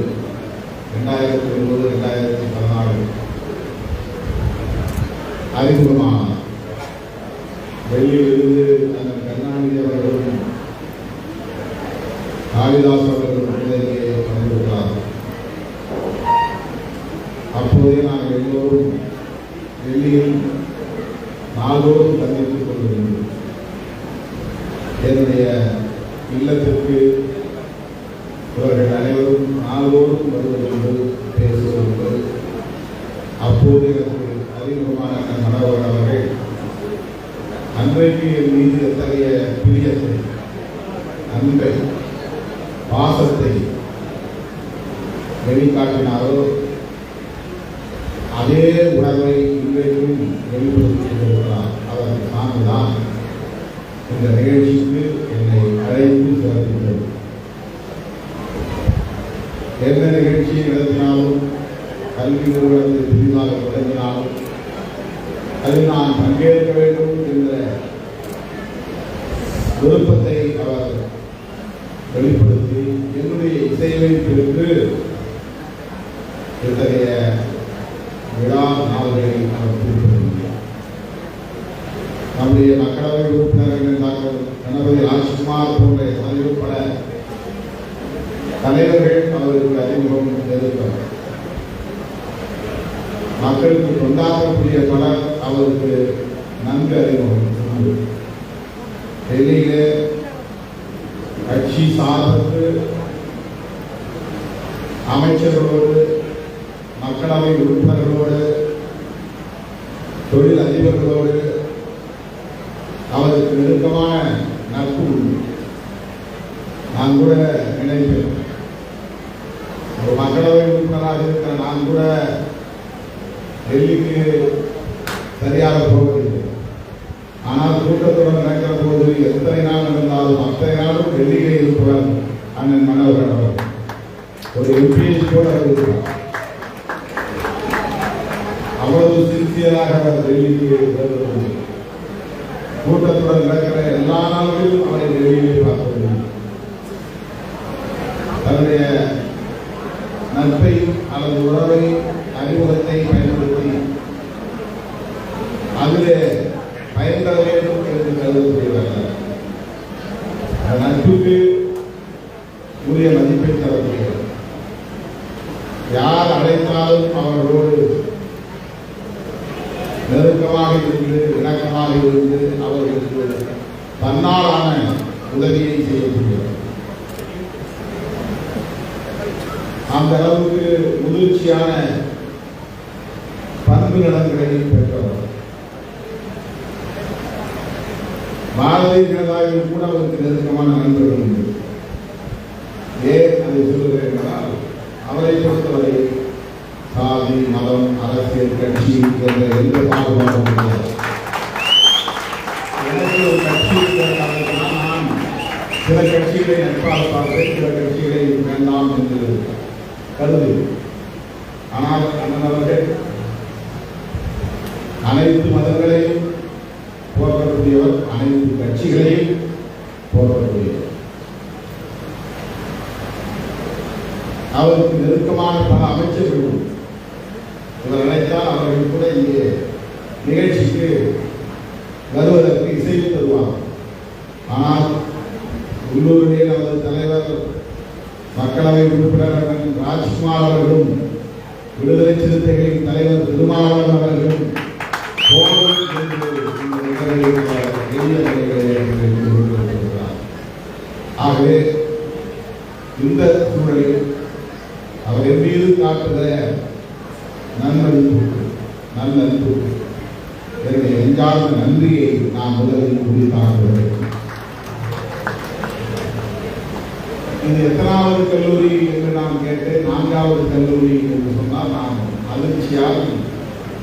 2009-2014 அறிமுகமானார். டெல்லியிலிருந்து அந்த கருணாநிதி அவர்களும் காளிதாஸ் அவர்கள் முன்னிலையிலே வந்திருக்கிறார். அப்போதே நாங்கள் எல்லோரும் டெல்லியில் நாள்தோறும் சந்தித்துக் கொண்டிருந்தோம். என்னுடைய இல்லத்திற்கு இவர்கள் அனைவரும் நாள்தோறும் வருவதோடு பேசுவதோடு, அப்போது எனக்கு அறிமுகமான மனோகரன் அவர்கள் அன்றைக்கு என் மீது எத்தகைய பிரியத்தை, அன்பை, பாசத்தை வெளிக்காட்டினாரோ அதே உணர்வை இன்றைக்கும் வெளிப்படுத்திக் கொண்டிருக்கிறார். அதற்கு சார்ந்துதான் இந்த நிகழ்ச்சிக்கு என்னை அழைத்து சிறப்பித்தது. எந்த நிகழ்ச்சியை நடத்தினாலும், கல்வி நிறுவனத்தை புதிதாக தொடங்கினாலும் அதில் நான் பங்கேற்க வேண்டும் என்ற விருப்பத்தை அவர் வெளிப்படுத்தி என்னுடைய இசைவை பெற்று இத்தகைய விழா நாள்களை அவர் குறிப்பிட்டிருக்கிறார். நம்முடைய மக்களவை உறுப்பினர்கள் டாக்டர் கணபதி ராஜ்குமார் போன்ற அறிவுப்பட தலைவர்கள் அவருக்கு அறிமுகம் தெரிவித்தார். மக்களுக்கு கொண்டாடக்கூடிய பலர் அவருக்கு நன்கு அறிமுகம். டெல்லியிலே கட்சி சார்பு அமைச்சர்களோடு, மக்களவை உறுப்பினர்களோடு, தொழில் அதிபர்களோடு அவருக்கு நெருக்கமான ஒரு எம்பிஎஸ் கூட அவர் இருக்கிறார். அவ்வளவு சின்சியராக அவர் டெல்லிக்கு வருவது. கூட்டத்துடன் நடக்கிற எல்லா நாள்களிலும் அவரை டெல்லியிலே பார்ப்பது. தன்னுடைய நட்பை அல்லது உறவை அறிமுகத்தை பயன்படுத்தி அதிலே பயன்பெற வேண்டும் என்று கருதக்கூடியவர்கள் நட்புக்கு உரிய மதிப்பை தரக்கூடியவர். யார் அழைத்தாலும் அவர்களோடு நெருக்கமாக இருந்து இணக்கமாக இருந்து அவர்களுக்கு தன்னாலான உதவியை செய்யக்கூடியவர். அந்த அளவுக்கு முதிர்ச்சியான பண்பு நலன்களை பெற்றவர். பாரதிய ஜனதாவில் கூட அவருக்கு நெருக்கமான நண்பர்கள் உண்டு. ஏன் அதை சொல்லுகிறேன் என்றால் அவரை பொறுத்தவரை சாதி மதம் அரசியல் கட்சி என்ற எந்த பாகுபாடும் கிடையாது. எனக்கு ஒரு கட்சி இருக்கிறதா நான் சில கட்சிகளை நட்பாக பார்ப்பேன், சில கட்சிகளை வேண்டாம் என்று கருது. ஆனால் அண்ணனவர்கள் அனைத்து மதங்களையும் போற்றக்கூடியவர், அனைத்து கட்சிகளையும் போற்றக்கூடியவர். அவருக்கு நெருக்கமான பல அமைச்சர்களும் இவர் நினைத்தால் அவர்கள் கூட இங்கே நிகழ்ச்சிக்கு வருவதற்கு இசைவு தருவார். ஆனால் உள்ளூரிலே நமது தலைவர் மக்களவை உறுப்பினர் ராஜ்குமார் அவர்களும் விடுதலை சிறுத்தைகளின் தலைவர் திருமாவளவன் அவர்களும் ஆகவே இந்த சூழலில் அவர் என் மீது காட்டுகிற நன்மதிப்பு நல்லன்பு என்னுடைய நெஞ்சார்ந்த நன்றியை நான் முதலில் குறித்தாங்க. இது எத்தனாவது கல்லூரி என்று நான் கேட்டேன். 4வது கல்லூரி என்று சொன்னால் நான் அதிர்ச்சியால்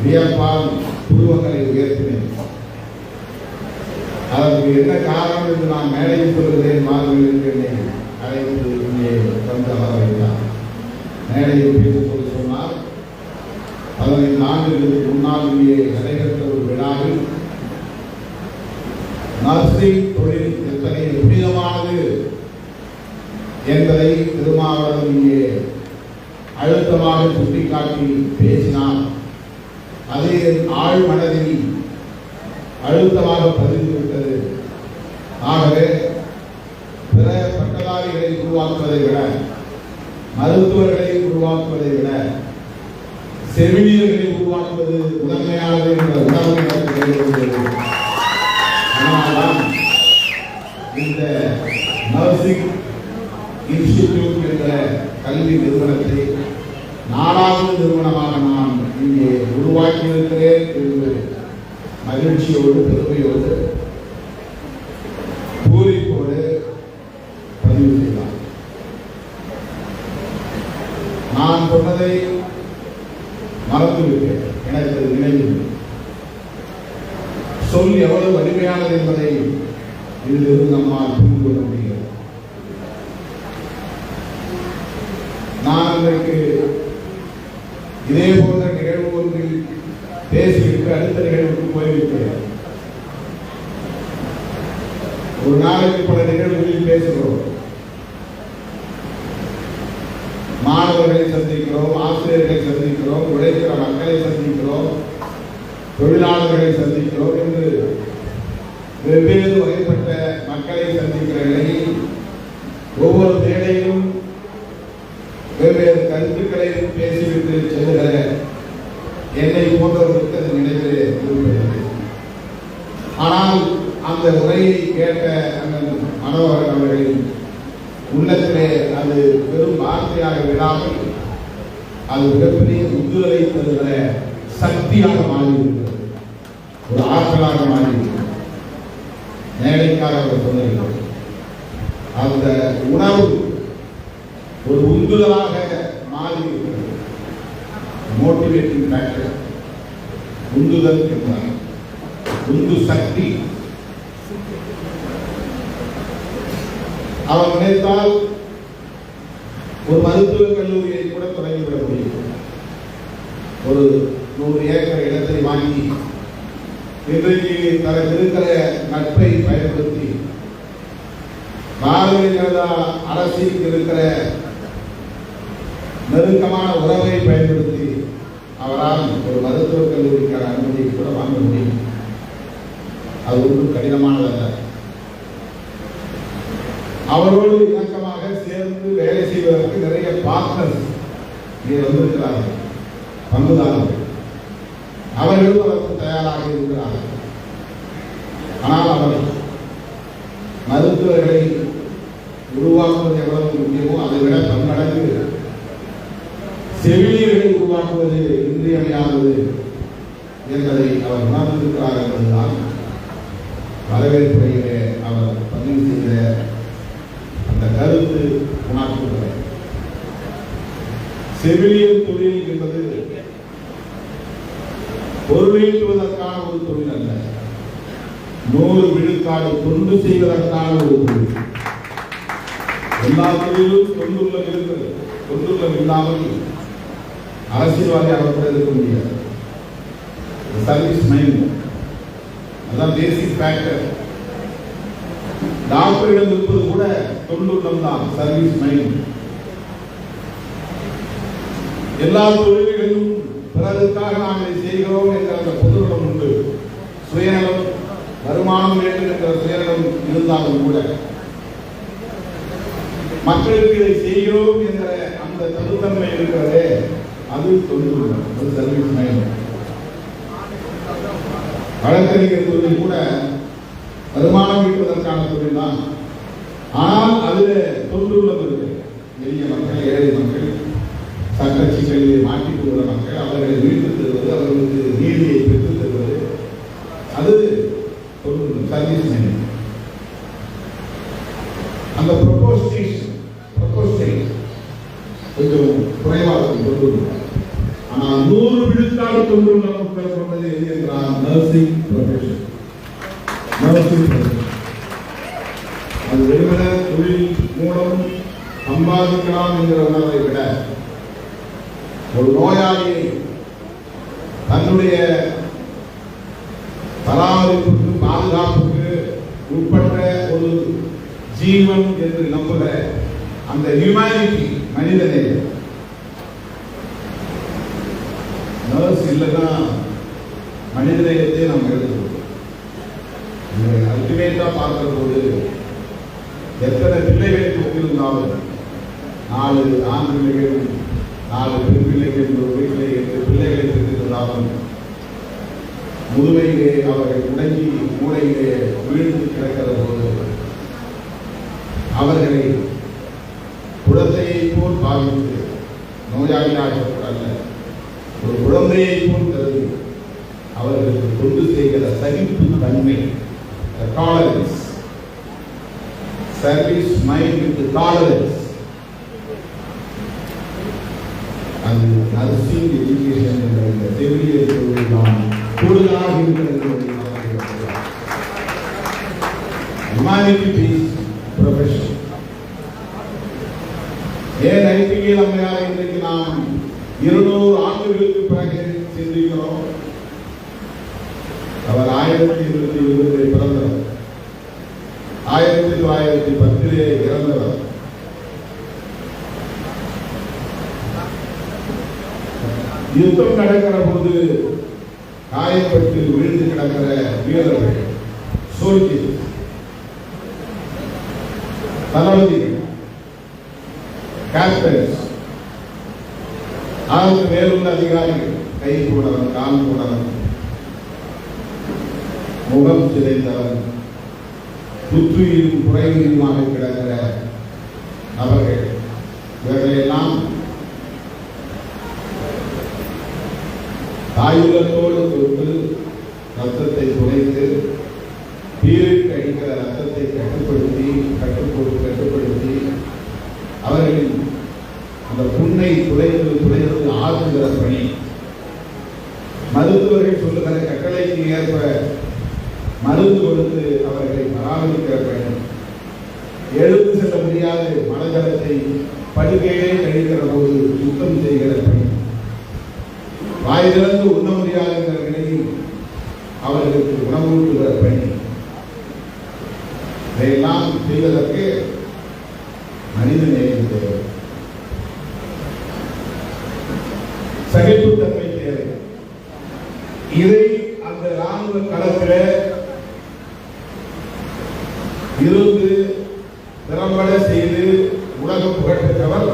வியப்பால் புருவங்களை உயர்த்தினேன். அதற்கு என்ன காரணம் என்று நான் மேடையில் சொல்கிறேன். மாணவர்கள் அழைத்து இங்கே வந்து அமர வைத்தார். மேடையில் பேச சொன்னார். 15 ஆண்டுகளுக்கு முன்னால் இங்கே நடைபெற்ற ஒரு விழாவில் நர்சிங் தொழில் எத்தனை புனிதமானது என்பதை திருமாவளவன் இங்கே அழுத்தமாக சுட்டிக்காட்டி பேசினார். அது என் ஆழ் மனதில் அழுத்தமாக பதிந்துவிட்டது. ஆகவே பிற பட்டதாரிகளை உருவாக்குவதை விட, மருத்துவர்களை உருவாக்குவதை விட செவிலியர்களை உருவாக்குவது முதன்மையானது என்ற உணர்வை எனக்கு. அதனால்தான் இந்த நர்சிங் இன்ஸ்டிடியூட் என்ற கல்வி நிறுவனத்தை 4வது நிறுவனமாக நான் இங்கே உருவாக்கியிருக்கிறேன் என்று மகிழ்ச்சியோடு பெருமையோடு பூரிப்போடு பதிவு செய்தார். நான் சொன்னதை மறந்துவிட்டேன். எனக்கு நினைவு சொல் எவ்வளவு வலிமையானது என்பதை இதிலிருந்து நம்மால் புரிந்து கொள்ள முடிகிறது. நான் இன்றைக்கு இதே போன்ற நிகழ்வு ஒன்றில் பேசிவிட்டு அடுத்த நிகழ்வுக்கு போய்விட்டேன். ஒரு நாளைக்கு பல நிகழ்வுகளில் பேசுகிறோம். மாணவர்களை சந்திக்கிறோம், ஆசிரியர்களை சந்திக்கிறோம், உழைக்கிற மக்களை சந்திக்கிறோம், தொழிலாளர்களை சந்திக்கிறோம் என்று வெவ்வேறு வகைப்பட்ட மக்களை சந்திக்கிற நிலையில் ஒவ்வொரு மேடையிலும் வெவ்வேறு கருத்துக்களை பேசிவிட்டு செல்லுகிற என்னை போன்றவர்களுக்கு அது நினைவிலே இருப்பதில்லை. ஆனால் அந்த உரையை கேட்ட அந்த மனோகரன் அவர்களின் உள்ளத்திலே அது வெறும் வார்த்தையாக விடாமல் அது மிகப்பெரிய உந்துதலை தருகிற சக்தியாக மாறியிருக்கிறது, ஒரு ஆற்றலாக மாறியிருக்கிறது. மேடைக்காக அவர் சொன்னார்கள். அந்த உணர்வு ஒரு உந்துதலாக மாறியிருக்கிறது. மோட்டிவேட்டிங் ஃபேக்டர், உந்துதல் என்றார், உந்து சக்தி. அவர் நினைத்தால் ஒரு மருத்துவக் கல்லூரியை கூட தொடங்கிவிட முடியும். ஒரு 100 ஏக்கர் இடத்தை வாங்கி இன்றைக்கு தனக்கு இருக்கிற நட்பை பயன்படுத்தி பாரதிய ஜனதா அரசிற்கு இருக்கிற நெருக்கமான உறவை பயன்படுத்தி அவரால் ஒரு மருத்துவக் கல்லூரிக்கான அனுமதியை கூட வாங்க முடியும். அது ஒன்றும் கடினமானதல்ல. அவரோடு இணக்கமாக சேர்ந்து வேலை செய்வதற்கு நிறைய பார்ட்னர்ஸ் இங்கே வந்திருக்கிறார்கள், பங்குதாரர்கள். அவர்களும் அதற்கு தயாராக இருக்கிறார்கள். ஆனால் அவர் மருத்துவர்களை உருவாக்குவது எவ்வளவு முக்கியமோ அதை விட பன்மடங்கு செவிலியர்களை உருவாக்குவது இன்றியமையாதது என்பதை அவர் உணர்ந்திருக்கிறார் என்பதுதான் வரவேற்புரையிலே அவர் பதிவு செய்த அந்த கருத்து உணர்த்துகிறது. செவிலியர் தொழில் என்பது பொருளீட்டுவதற்கான ஒரு தொழில் அல்ல, 100 விழுக்காடு தொண்டு செய்வதற்கான ஒரு தொழில். எல்லா தொழிலும் தொண்டுள்ளம் இருக்கிறது. தொண்டுள்ளம் இல்லாமல் அரசியல்வாதியாக கூட இருக்க முடியாது. சர்வீஸ் மைண்ட் அதான் பேசிக் ஃபேக்டர். டாக்டரிடம் இருப்பது கூட தொண்டுள்ளம் தான், சர்வீஸ் மைண்ட். எல்லா தொழில்களிலும் பிறருக்காக நாம் இதை செய்கிறோம் என்ற அந்த பொதுநலம் உண்டு. சுயநலம், வருமானம் வேண்டும் என்ற சுயநலம் இருந்தாலும் கூட மக்களுக்கு இதை செய்கிறோம் என்ற அந்த தனித்தன்மை இருக்கிறதே, அது தொண்டுள்ளம், அது சர்வீஸ் மைண்ட். வழக்கறிஞர் தொழில் கூட வருமானம் ஈட்டுவதற்கான தொழில் தான். ஆனால் அதில் தொண்டுள்ளம் இருக்கு. எளிய மக்கள், ஏழை மக்கள், சட்ட சிக்கலில் மாட்டிக் கொள்கிற மக்கள், அவர்களை மீட்டு தருவது, அவர்களுக்கு நீதியை பெற்றுத் தருவது, அது தொண்டுள்ளம், சர்வீஸ் மைண்ட். அந்த ப்ரொபோஸ்டேஷன் கொஞ்சம் குறைவாக தொண்டுள்ளம். ஆனால் 100 விழுக்காடு தொண்டுள்ளம் சொன்னது எது என்றால் நர்சிங் ப்ரொஃபஷன். அது வெறுமன தொழில் மூலம் சம்பாதிக்கலாம் என்கிற உணர்வை விட ஒரு நோயாளியை தன்னுடைய பராமரிப்புக்கு, பாதுகாப்புக்கு உட்பட்ட ஒரு ஜீவன் என்று நம்புகிற அந்த ஹியூமனிட்டி, மனிதனை நர்ஸ் இல்லைன்னா மனிதநேயத்தை நாம் எழுதுகிறோம். அல்டிமேட்டா பார்க்கிற போது எத்தனை பிள்ளைகளை கொண்டிருந்தாலும் 4 ஆண் பிள்ளைகள், 4 பெண் பிள்ளைகள், ஒரு வீட்டிலே 8 பிள்ளைகளை பெற்றிருந்தாலும் முதுமையிலே அவர்கள் முடங்கி மூளையிலே வீழ்ந்து கிடக்கிற போது அவர்களை குழந்தையை போல் பாவித்து, நோயாளியாக அல்ல, ஒரு குழந்தையை போல் கருதி அவர்களுக்கு கொண்டு செய்கிற சகிப்பு தன்மை, tolerance, service mind with tolerance, அது நர்சிங் எஜுகேஷன் என்ற இந்த செவிலியர் தொழில் தான் கூடுதலாக இருக்கிறது. Humanity based profession. ஏன் ஐபிஎல் அம்மையார் இன்றைக்கு நாம் 200 ஆண்டுகளுக்கு பிறகு சிந்திக்கிறோம்? அவர் 1820 பிறந்தவர், 1910 இறந்தவர். யுத்தம் நடக்கிற போது காயப்பட்டு விழுந்து கிடக்கிற வீரர்கள், சோல்ஜர்ஸ், தளபதிகள், கேப்டன்ஸ், அதற்கு மேலுள்ள அதிகாரிகள், கை போனவன், கால் போனவன், முகம் சிதைந்தவன், புத்துயிரும் குறைவுமாக கிடக்கிற நபர்கள், இவர்களெல்லாம் தாயுள்ளத்தோடு தொட்டு ரத்தத்தை குறைத்து பீருக்கு அடிக்கிற ரத்தத்தை கட்டுப்படுத்தி அவர்களின் அந்த புண்ணை துளைத்து ஆற்றுகிற பணி, மருத்துவர்கள் சொல்லுகிற கட்டளைக்கு ஏற்ப மருந்து கொடுத்து அவர்களை பராமரிக்கிற பணி, எழுந்து செல்ல முடியாத மனஜலத்தை படுக்கையை கழிக்கிற போது சுத்தம் செய்கிற பணி, வாய் திறந்து உண்ண முடியாத நிலையில் அவர்களுக்கு உணவூட்டுகிற பணி, இதையெல்லாம் செய்வதற்கு மனித நேயம் தேவை, சகிப்புத்தன்மை தேவை. இதை அந்த ராணுவ களத்தில் இருந்து திறம்பட செய்து உலக புகழ்பெற்றவர்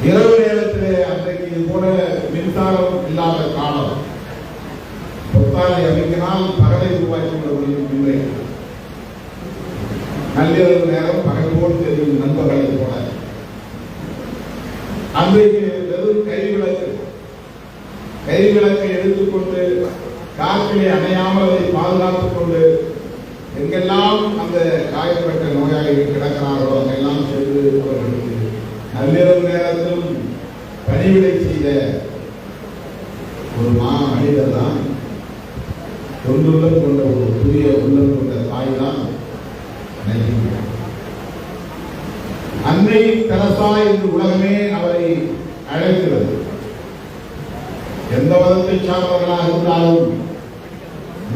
இரவு நேரத்திலே அன்றைக்கு இது போல மின்சாரம் இல்லாத காலம், பொத்தானை அமைக்கினால் பகலை உருவாக்கி விட முடியும் இல்லை. நள்ளிரவு நேரம் பகல் போல் தெரியும் நண்பர்களை போல. அன்றைக்கு வெறும் கைவிளக்கை எடுத்துக்கொண்டு காற்றிலே அணையாமல் அதை பாதுகாத்துக் கொண்டு எங்கெல்லாம் அந்த காயப்பட்ட நோயாளிகள் கிடக்கிறார்களோ அங்கெல்லாம் சென்று அவர்களுக்கு நள்ளிரவு நேரத்திலும் பணிவிடை செய்த ஒரு மனிதர் தான், தொண்டுள்ளம் கொண்ட ஒரு புதிய உள்ளம் கொண்ட தாய் தான் அன்னை தெரசா என்று உலகமே அவரை அழைக்கிறது. எந்த மதத்தை சார்ந்தவர்களாக இருந்தாலும்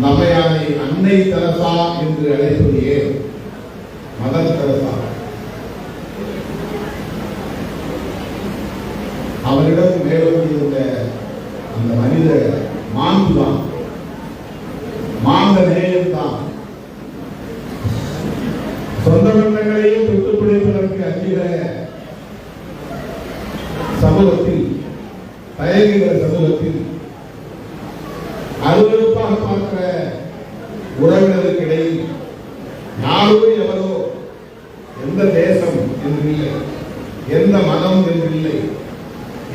நம்மையாரை அன்னை தெரசா என்று அழைப்பது ஏன்? மதர் தெரசா அவரிடம் மேலும் இருந்த அந்த மனித மாண்புதான், மாந்த நேயம்தான், சொந்த பந்தங்களையே தொட்டு பிடிப்பதற்கு அஞ்சுகிற சமூகத்தில், தயங்குகிற சமூகத்தில் அருவருப்பாக பார்க்கிற உறவினருக்கு இடையில் யாரோ எவரோ, எந்த தேசம் என்று இல்லை, எந்த மதம் என்று இல்லை,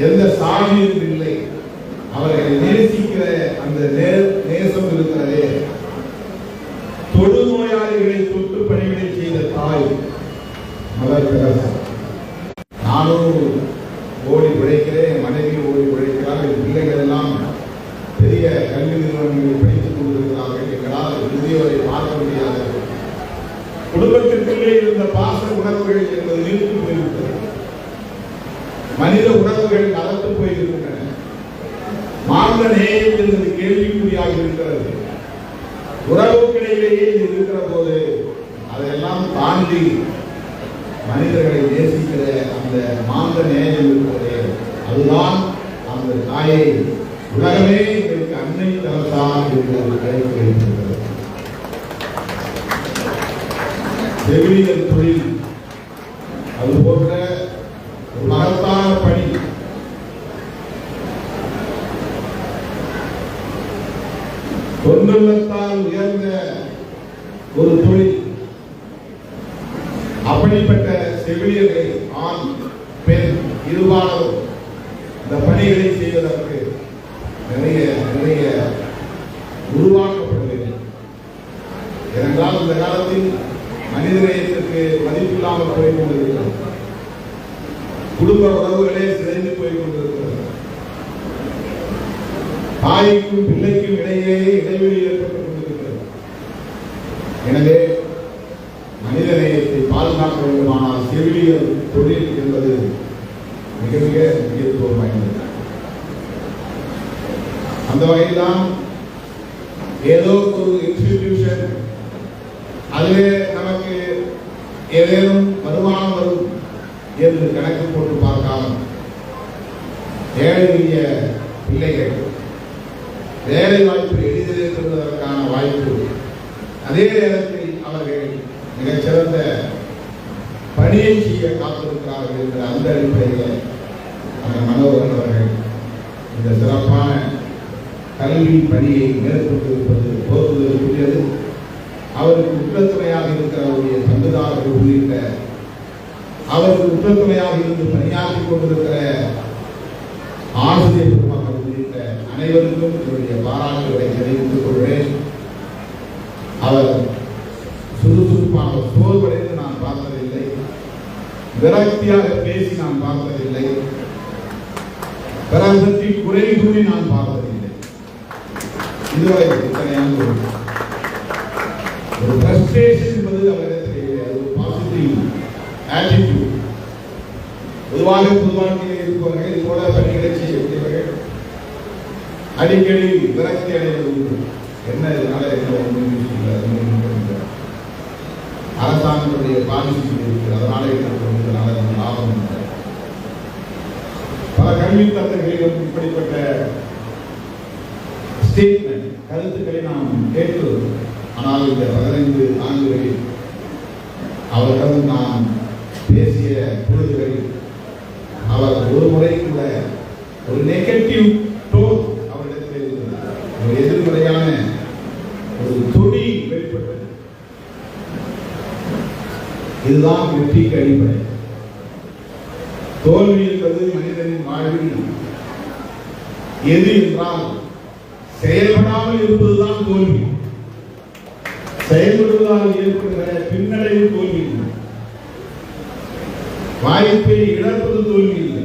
எந்த சாமி என்று இல்லை, அவர்களை நேசிக்கிற அந்த நேசம் இருக்கிறதே. தொடு நோயாளிகளை தொட்டு பணிவிடை செய்த தாய் மதர் தெரசா. நானும் ஓடி உழைக்கிறேன், மனைவி ஓடி உழைக்கிறார், என் பிள்ளைகள் எல்லாம் பெரிய கல்வி நிறுவனங்களில் படித்துக் கொண்டிருக்கிறார்கள், எங்களால் இறுதியவரை பார்க்க முடியாது. குடும்பத்திற்குள்ளே இருந்த பாச உணர்வுகள் என்பது நிறுத்தி போய்விட்டது. மனித உணர்வுகள் கலந்து போயிருக்கின்றன. மாந்த நேயம் என்பது கேள்விக்குறியாக இருக்கிறது. உறவுக்கிடையிலேயே இருக்கிற போது அதையெல்லாம் தாண்டி மனிதர்களை நேசிக்கிற அந்த மாந்த நேயம் இருக்கிறதே, அதுதான் அந்த தாயை உலகமே இதற்கு அன்னை தெரசா என்று அழைக்கப்படுகிறது. செவிலியர் தொழில் அது போன்ற ஒரு மகத்தான பணி. தொண்டுள்ளத்தால் உயர்ந்த ஒரு தொழில். அப்படிப்பட்ட செவிலியர்களை ஆண் பெண் இருபாலரும் இந்த பணிகளை செய்வதற்கு நிறைய உருவாக்கப்படவில்லை. ஏனென்றால் இந்த காலத்தில் மனிதநேயத்திற்கு மதிப்பில்லாமல் போய் கொண்டிருக்கிறது. குடும்ப உறவுகளே சிதைந்து போய் கொண்டிருக்கிறது. தாய்க்கும் பிள்ளைக்கும் இடையே இடைவெளி ஏற்பட்டுக் கொண்டிருக்கிறது. எனவே மனிதநேயத்தை பாதுகாக்க வேண்டுமானால் செவிலியர் தொழில் என்பது மிக மிக முக்கியத்துவம் வாய்ந்தது. அந்த வகையில்தான் ஏதோ ஒரு இன்ஸ்டிடியூஷன், அதிலே நமக்கு ஏதேனும் வருமானம் வரும் என்று கணக்கு போட்டு பார்க்காமல் ஏழை எளிய பிள்ளைகள் வேலை வாய்ப்பு எளிதில் பெறுவதற்கான வாய்ப்பு, அதே நேரத்தில் அவர்கள் மிகச்சிறந்த பணியை செய்ய காத்திருக்கிறார்கள் என்ற அந்த அடிப்படையில் அந்த மனோகரன் அவர்கள் இந்த சிறப்பான கல்வி பணியை மேற்கொண்டிருப்பது போற்றுவதற்குரியது. அவருக்கு உற்றத்துணையாக இருக்கிற அவருடைய பங்குதாரர்கள் உள்ளிட்ட அவருக்கு உற்றத்துணையாக இருந்து பணியாற்றிக் கொண்டிருக்கிற ஆசிரியர் பெருமக்கள் உள்ளிட்ட அனைவருக்கும் என்னுடைய பாராட்டுகளை தெரிவித்துக் கொள்கிறேன். அவர் சுறுசுறுப்பாக சோர்வடைந்து நான் பார்த்ததில்லை, விரக்தியாக பேசி நான் பார்த்ததில்லை, பிறர் பற்றி குறை கூறி நான் பார்த்ததில்லை. இதுவரை இத்தனையான ஒரு ஃப்ரஸ்ட்ரேஷன் என்பது அவரிடத்தில் அது ஒரு பாசிட்டிவ் ஆட்டிடியூட். பொதுவாக பொதுவாழ்க்கையில் இருப்பவர்கள் இது போல பணிகளை செய்யக்கூடியவர்கள் அடிக்கடி விரக்தி அடைவது உண்டு. என்ன இதனால என்ன ஒன்று அரசாங்கத்துடைய பாலிசி இருக்கு, அதனால இதனால நம்ம லாபம் இல்லை. பல கல்வி தந்தைகளிலும் இப்படிப்பட்ட ஸ்டேட்மெண்ட் கருத்துக்களை நாம் கேட்கிறோம். ஆனால் இந்த 15 ஆண்டுகளில் அவரிடம் நாம் பேசிய பொழுதுகளில் அவர் ஒரு முறை கூட ஒரு நெகட்டிவ் டோன் அவரிடத்தில் இருந்தது. ஒரு எதிர்மறையான ஒரு தொடி வெளிப்பட்டது. இதுதான் வெற்றிக்கு அடிப்படை. தோல்வி என்பது மனிதனின் வாழ்வில் எது என்றால் செயல்படாமல் இருப்பதுதான் தோல்வி. செயல்படுவதால் ஏற்படுகிற பின்னடைவு தோல்வி இல்லை. வாய்ப்பை இழப்பது தோல்வி இல்லை.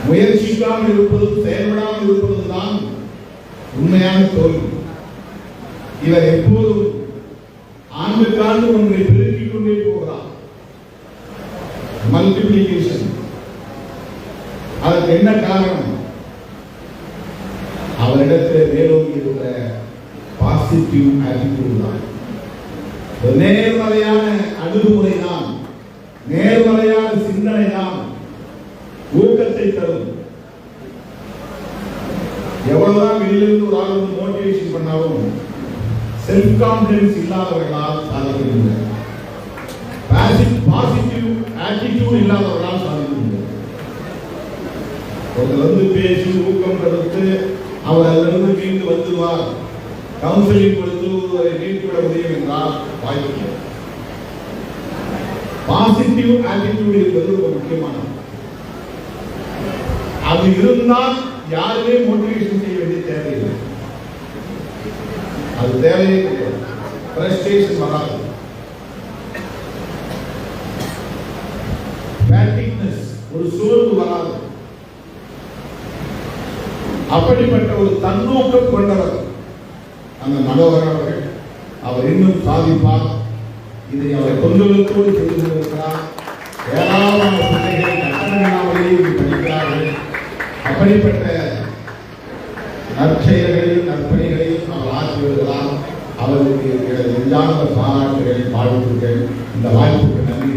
முயற்சிக்காமல் இருப்பதும் செயல்படாமல் இருப்பதுதான் உண்மையான தோல்வி. இவர் எப்போதும் ஆண்டுக்காண்டு ஒன்றை பெருக்கிக் கொண்டே போகிறார். மல்டிபிளிகேஷன். அதற்கு என்ன காரணம்? அவரிடத்தில் மேலோங்கி இருக்கிற பாசிட்டிவ் ஆட்டிடியூட் தான். நேர்மறையான அணுகுமுறை தான், நேர்மறையான சிந்தனை தான் ஊக்கத்தை தரும். எவ்வளவுதான் வெளியிலிருந்து ஒரு ஆள் மோட்டிவேஷன் பண்ணாலும் செல்ஃப் கான்பிடன்ஸ் இல்லாதவர்களால் சாதிக்க முடியாது. பாசிட்டிவ் ஆட்டிடியூட் இல்லாதவர்களால் சாதிக்க முடியாது. ஒருத்தர் பேசி ஊக்கம் கொடுத்து அவர் அதிலிருந்து மீண்டு வந்துடுவார், கவுன்சிலிங் கொடுத்து அதை மீட்டுவிட முடியும் என்றால் வாய்ப்பு. பாசிட்டிவ் ஆட்டிடியூட் என்பது ரொம்ப முக்கியமானது. அது இருந்தால் யாருமே மோட்டிவேஷன் செய்ய வேண்டிய தேவையில்லை. அது தேவையே கிடையாது. ஃப்ரஸ்ட்ரேஷன் வராது. ஃபேட்டிக்னஸ், ஒரு சோர்வு வராது. அப்படிப்பட்ட ஒரு தன்னோக்கம் கொண்டவர் அந்த மனோகர் அவர்கள். அவர் இன்னும் சாதிப்பார். இதை அவர் தொண்டர்களோடு செய்து கொண்டிருக்கிறார். ஏராளமான பிள்ளைகளை கட்டணமாகவே படிக்கிறார்கள். அப்படிப்பட்ட நற்செயல்களையும் நற்பணிகளையும் அவர் ஆற்றி வருகிறார். அவருக்கு நெஞ்சார்ந்த பாராட்டுகள், வாழ்த்துக்கள். இந்த வாய்ப்புக்கு நன்றி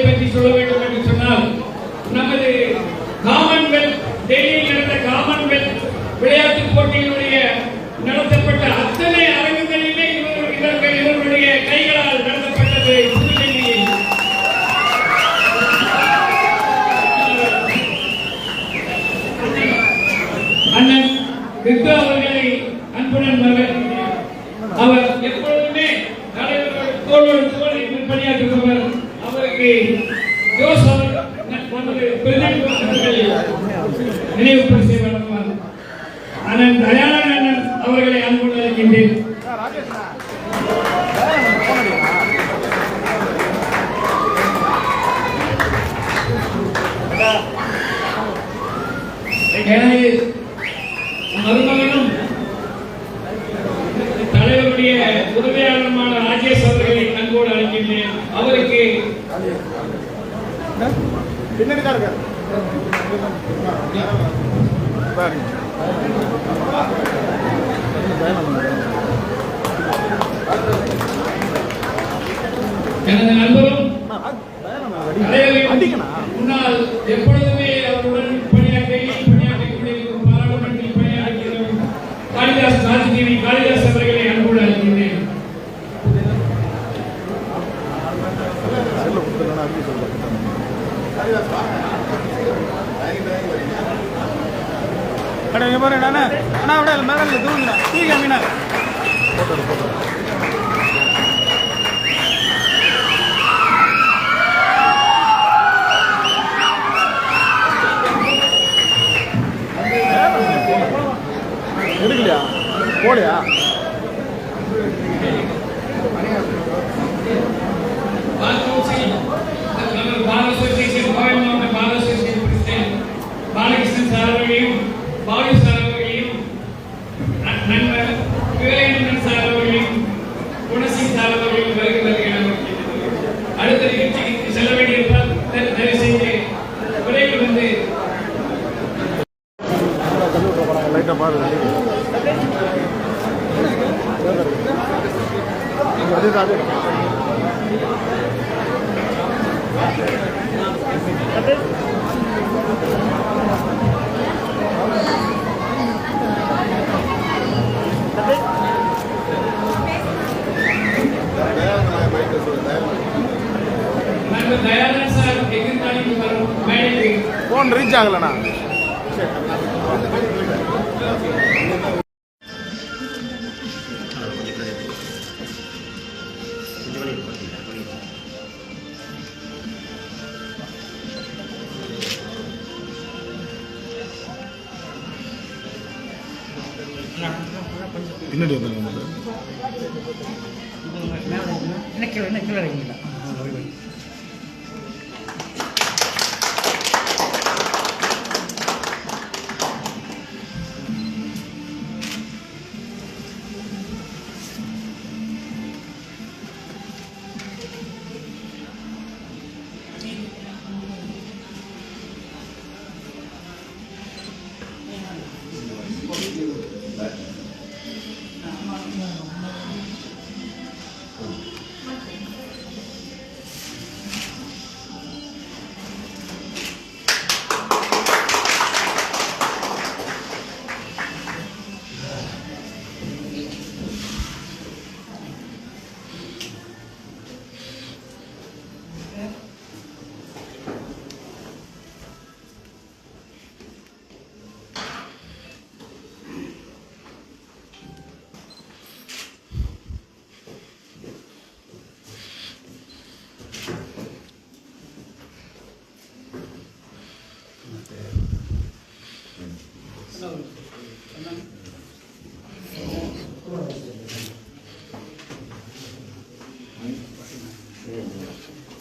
பற்றி சொல்ல வேண்டும் என்று சொன்னால், நமது காமன்வெல்த், டெல்லியில் நடந்த காமன்வெல்த் விளையாட்டுப் போட்டியினுடைய நடத்தப்பட்ட அத்தனை அரங்குகளிலே இவர்களுடைய கைகளால் நடத்தப்பட்டது. புதுடெல்லியில் அண்ணன் வித்து அவர்களை அன்புடன் அவர் எப்பொழுதுமே தோழர் பணியாற்றுபவர். அவருக்கு ஜோஸ் நினைவு பரிசை வழங்குவார். அண்ணன் தயானந்த அண்ணன் அவர்களை அன்புடன் அழைக்கின்றேன். மருமகனும் தலைவருடைய உதவியாளருமான ராஜேஷ் அவர்களை அன்போடு அழைக்கின்றேன். அவருக்கு பின்னாடி தான் இருக்காரு. எனது நண்பரும் முன்னால் எப்பொழுதுமே அவருடன் பணியாற்றிக் கொண்டிருக்கும் பாராளுமன்றத்தில் பணியாற்றுகிறோம் காளிதாஸ் ராஜ்கிரி காளிதாஸ் அவர்களை அன்போடு அழைக்கின்றேன். அண்ணா விட மேல தூங்குறா. எடுக்கலையா போலையா பாலகிருஷ்ணன் சார் அவர்களையும் பாலு சார் அவர்களையும் நண்பர் வேலையன் சார் அவர்களையும் குணசிங் சார் அவர்களையும் வருகிறார்கள். அடுத்த நிகழ்ச்சிக்கு செல்ல வேண்டியிருந்தால் தயவு செய்து விரைவில் வந்து லைட்டாக பாருங்க அதே நண்பர் தயானந்த் சார் எதிர்காலிக்கு வரும் மேடைக்கு ஃபோன் ரீச் ஆகலண்ணா பின்னாடி வந்துருங்க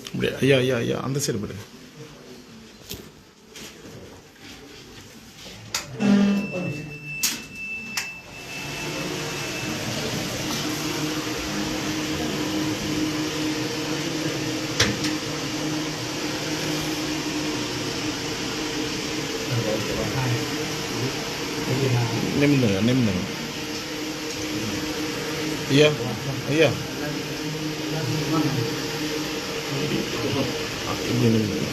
அப்படியே ஐயா ஐயா ஐயா அந்த சைடு போடு நிமிந்துங்க நிமிந்துங்க ஐயா ஐயா இங்கே நிமிந்துங்க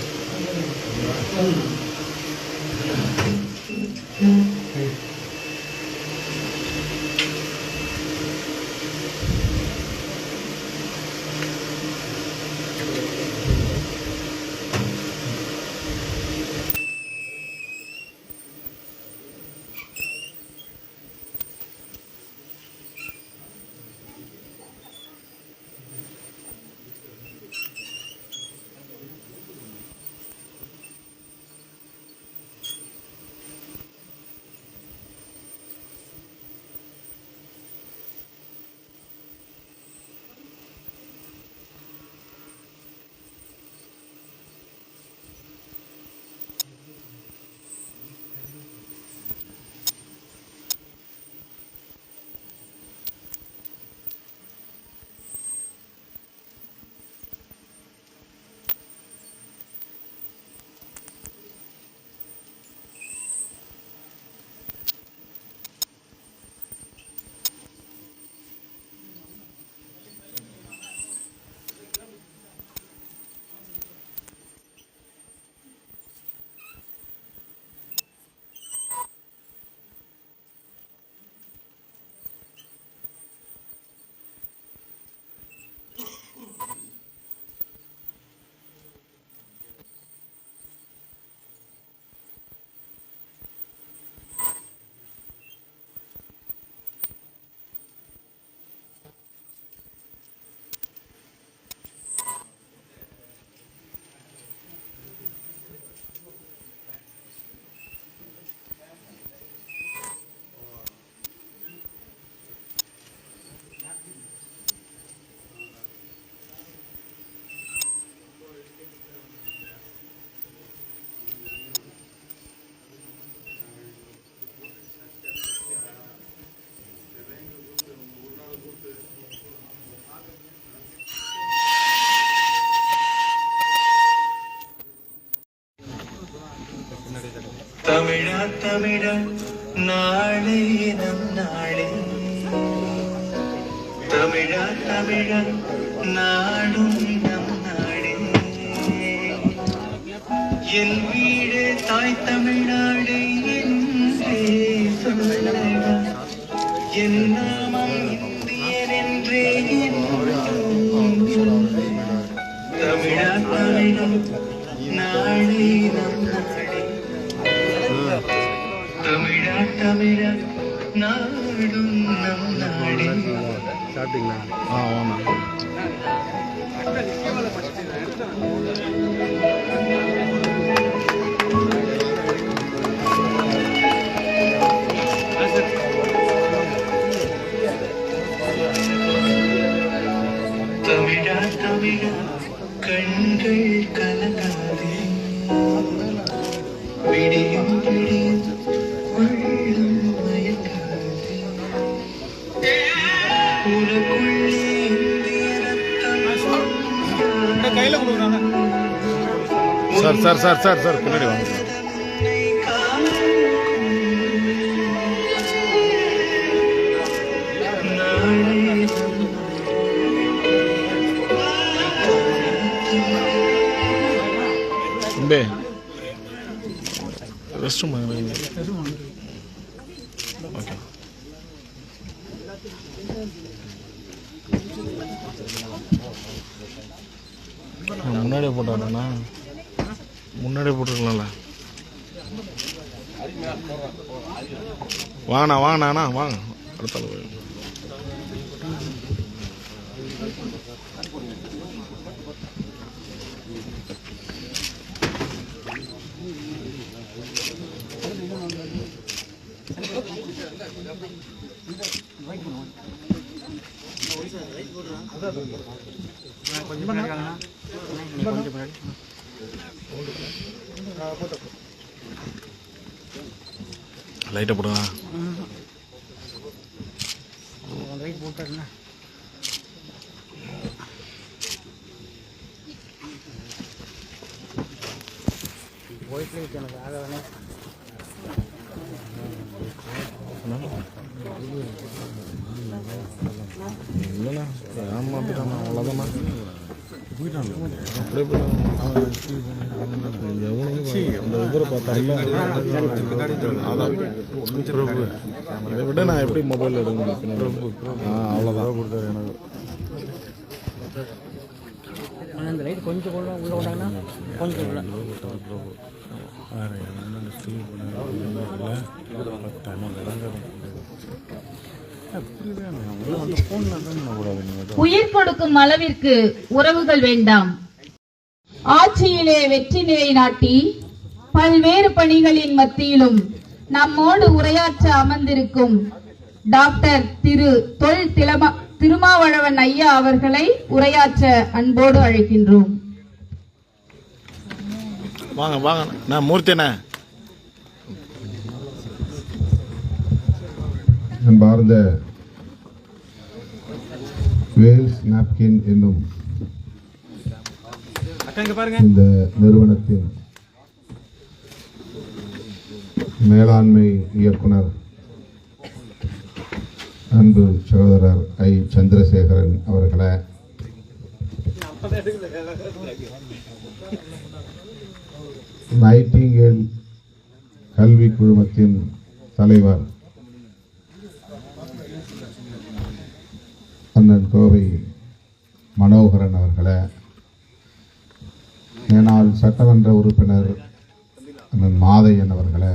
தமிழன் நாளே நம் நாளே தமிழா தமிழன் நாடும் நம் நாடே என் வீடு தாய் தமிழ்நாடு என்றே சொல்லடா என் நாமம் இந்தியன் என்றே தமிழா தமிழன் நாளே நம் நாடே தமிழா தமிழன் நாடும் நம் நாடே. தமிழா தமிழா கண்கள் கலங்காதே விடியும் விடியும் உள்ளம் மயக்காதே உனக்குள்ளே இந்திய ரத்தம் கையில கொடுக்குறாங்க sir sir sir sir sir பின்னாடி வாங்க ரெஸ்ட் ரூம் ஓகே முன்னாடியே போட்டாண்ணா முன்னாடியே போட்டுருக்கலாம்ல வாங்கண்ணா வாங்கண்ணா வாங்க அடுத்த லைட்டை போடுங்க இல்லைண்ணா ஏமாத்திட்டாண்ணா அவ்வளோதாண்ணா போயிட்டாங்க அப்படியே அந்த இவரை பார்த்தாங்க இதை விட நான் எப்படி மொபைல் எடுக்கணும் அவ்வளோதான் கொடுத்தாரு எனக்கு அந்த லைட் கொஞ்சம் உள்ள விட்டாங்கன்னா கொஞ்சம் உள்ள உயிர் கொடுக்கும் அளவிற்கு உறவுகள் வேண்டாம். ஆட்சியிலே வெற்றி நிலைநாட்டி பல்வேறு பணிகளின் மத்தியிலும் நம்மோடு உரையாற்ற அமர்ந்திருக்கும் டாக்டர் திரு தொல் திருமாவளவன் ஐயா அவர்களை உரையாற்ற அன்போடு அழைக்கின்றோம். வாங்க வாங்க நான் மூர்த்திண்ணே. அன்பார்ந்த வேல்ஸ் நாப்கின் என்னும் இந்த நிறுவனத்தின் மேலாண்மை இயக்குனர் அன்பு சகோதரர் ஐ சந்திரசேகரன் அவர்களே, நைட்டிங்கேல் கல்வி குழுமத்தின் தலைவர் அண்ணன் கோவை மனோகரன் அவர்களே, மேனாள் சட்டமன்ற உறுப்பினர் அண்ணன் மாதையன் அவர்களே,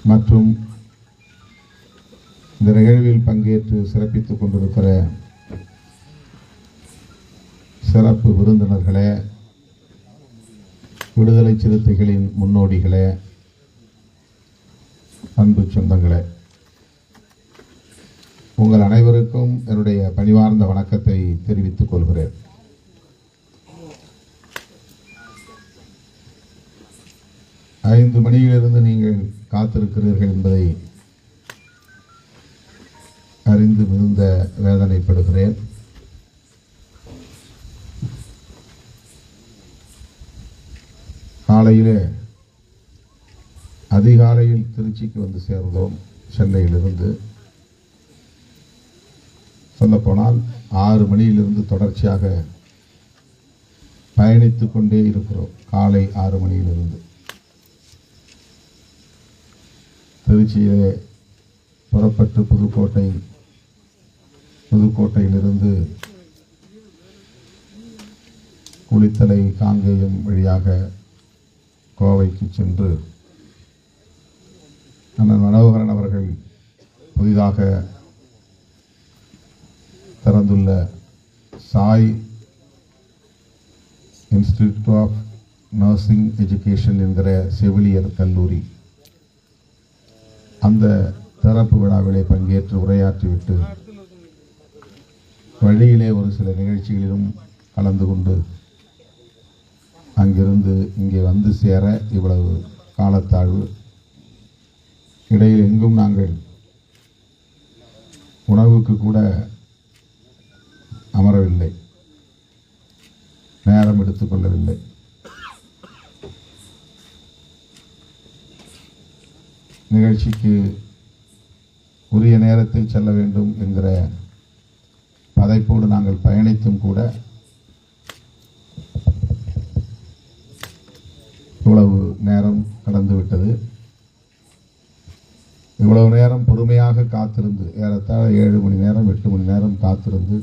மற்றும் இந்த நிகழ்வில் பங்கேற்று சிறப்பித்துக் கொண்டிருக்கிற சிறப்பு விருந்தினர்களே, விடுதலை சிறுத்தைகளின் முன்னோடிகளே, அன்பு சொந்தங்களே, உங்கள் அனைவருக்கும் என்னுடைய பணிவார்ந்த வணக்கத்தை தெரிவித்துக் கொள்கிறேன். ஐந்து மணியிலிருந்து நீங்கள் காத்திருக்கிறீர்கள் என்பதை அறிந்து மிகுந்த வேதனைப்படுகிறேன். காலையிலே அதிகாலையில் திருச்சிக்கு வந்து சேர்ந்தோம். சென்னையிலிருந்து சொல்லப்போனால் 6 மணியிலிருந்து தொடர்ச்சியாக பயணித்துக் கொண்டே இருக்கிறோம். காலை 6 மணியிலிருந்து திருச்சியிலே புறப்பட்டு புதுக்கோட்டையிலிருந்து குளித்தலை காங்கேயம் வழியாக கோவைக்கு சென்று அண்ணன் மனோகரன் அவர்கள் புதிதாக திறந்துள்ள Sai Institute of Nursing Education என்கிற செவிலியர் கல்லூரி அந்த திறப்பு விழாவிலே பங்கேற்று உரையாற்றிவிட்டு வழியிலே ஒரு சில நிகழ்ச்சிகளிலும் கலந்து கொண்டு அங்கிருந்து இங்கே வந்து சேர இவ்வளவு காலத்தாழ்வு. இடையில் எங்கும் நாங்கள் உணவுக்கு கூட அமரவில்லை, நேரம் எடுத்துக்கொள்ளவில்லை. நிகழ்ச்சிக்கு உரிய நேரத்தில் செல்ல வேண்டும் என்கிற பதைப்போடு நாங்கள் பயணித்தும் கூட இவ்வளவு நேரம் கடந்துவிட்டது. இவ்வளவு நேரம் பொறுமையாக காத்திருந்து, ஏறத்தாழ 7 மணி நேரம் 8 மணி நேரம் காத்திருந்து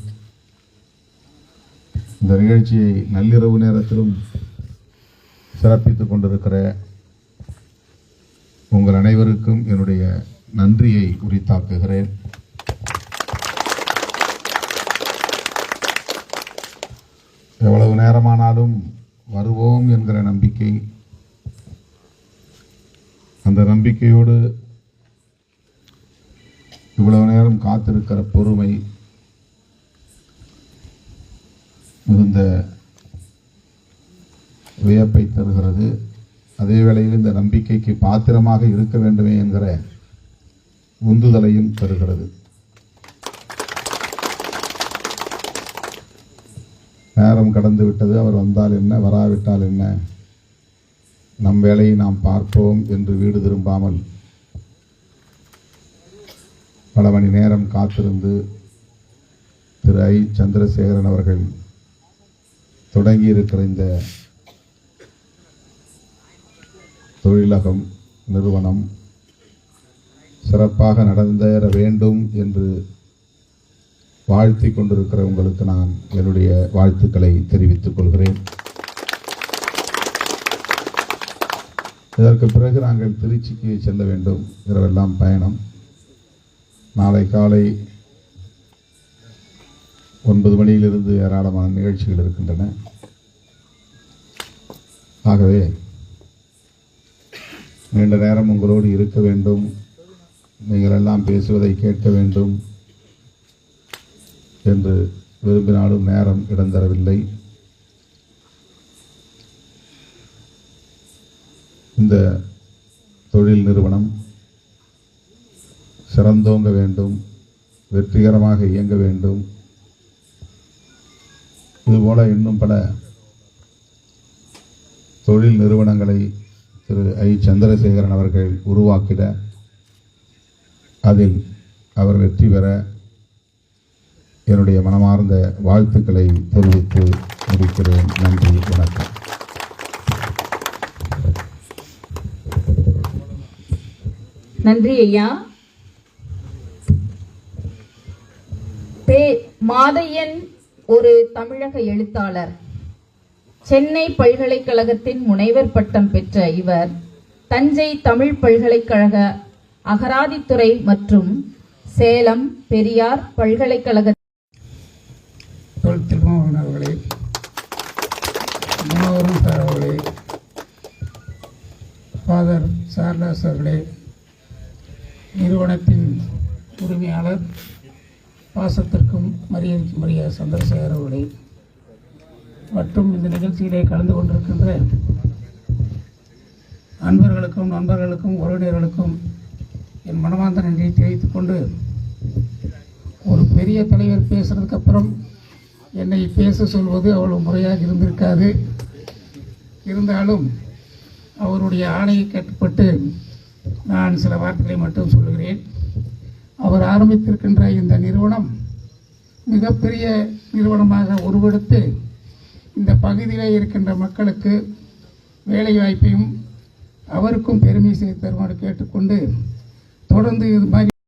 இந்த நிகழ்ச்சியை நள்ளிரவு நேரத்திலும் சிறப்பித்துக் கொண்டிருக்கிற உங்கள் அனைவருக்கும் என்னுடைய நன்றியை உரித்தாக்குகிறேன். எவ்வளவு நேரமானாலும் வருவோம் என்கிற நம்பிக்கை, அந்த நம்பிக்கையோடு இவ்வளவு நேரம் காத்திருக்கிற பொறுமை மிகுந்த வியப்பை தருகிறது. அதே வேளையில் இந்த நம்பிக்கைக்கு பாத்திரமாக இருக்க வேண்டுமே என்கிற உந்துதலையும் தருகிறது. நேரம் கடந்து விட்டது, அவர் வந்தால் என்ன வராவிட்டால் என்ன, நம் வேலையை நாம் பார்ப்போம் என்று வீடு திரும்பாமல் பல மணி நேரம் காத்திருந்து திரு ஐ சந்திரசேகரன் அவர்கள் தொடங்கி இருக்கிற இந்த தொழிலகம் நிறுவனம் சிறப்பாக நடந்தேற வேண்டும் என்று வாழ்த்தி கொண்டிருக்கிற உங்களுக்கு நான் என்னுடைய வாழ்த்துக்களை தெரிவித்துக் கொள்கிறேன். இதற்கு பிறகு நாங்கள் திருச்சிக்கு செல்ல வேண்டும். இரவெல்லாம் பயணம். நாளை காலை 9 மணியிலிருந்து ஏராளமான நிகழ்ச்சிகள் இருக்கின்றன. ஆகவே நீண்ட நேரம் உங்களோடு இருக்க வேண்டும், நீங்கள் எல்லாம் பேசுவதை கேட்க வேண்டும் என்று விரும்பினாலும் நேரம் இடம் தரவில்லை. இந்த தொழில் நிறுவனம் சிறந்தோங்க வேண்டும், வெற்றிகரமாக இயங்க வேண்டும். இதுபோல இன்னும் பல தொழில் நிறுவனங்களை திரு ஐ சந்திரசேகரன் அவர்கள் உருவாக்கிட, அதில் அவர் வெற்றி பெற என்னுடைய மனமார்ந்த வாழ்த்துக்களை தெரிவித்து முடிக்கிறேன். நன்றி, வணக்கம். நன்றி ஐயா. மாதையன் ஒரு தமிழக எழுத்தாளர். சென்னை பல்கலைக்கழகத்தின் முனைவர் பட்டம் பெற்ற இவர் தஞ்சை தமிழ் பல்கலைக்கழக அகராதித்துறை மற்றும் சேலம் பெரியார் பல்கலைக்கழக திருமாவளவன் அவர்களே, மனோகரன் சார் அவர்களே, ஃபாதர் சார்லஸ் அவர்களே, நிறுவனத்தின் உரிமையாளர் பாசத்திற்கும் மரியாதைக்கும் மரியா சந்திரசேகர் அவர்களே மற்றும் இந்த நிகழ்ச்சியிலே கலந்து கொண்டிருக்கின்ற நண்பர்களுக்கும் உறவினர்களுக்கும் என் மனமார்ந்த நன்றியை தெரிவித்துக் கொண்டு, ஒரு பெரிய தலைவர் பேசுறதுக்கு அப்புறம் என்னை பேச சொல்வது அவ்வளவு முறையாக இருந்திருக்காது. இருந்தாலும் அவருடைய ஆணையை கட்டுப்பட்டு நான் சில வார்த்தைகளை மட்டும் சொல்லுகிறேன். அவர் ஆரம்பித்திருக்கின்ற இந்த நிறுவனம் மிகப்பெரிய நிறுவனமாக உருவெடுத்து இந்த பகுதியில் இருக்கின்ற மக்களுக்கு வேலைவாய்ப்பையும் அவருக்கும் பெருமை செய்து தருமாறு கேட்டுக்கொண்டு தொடர்ந்து இது மாதிரி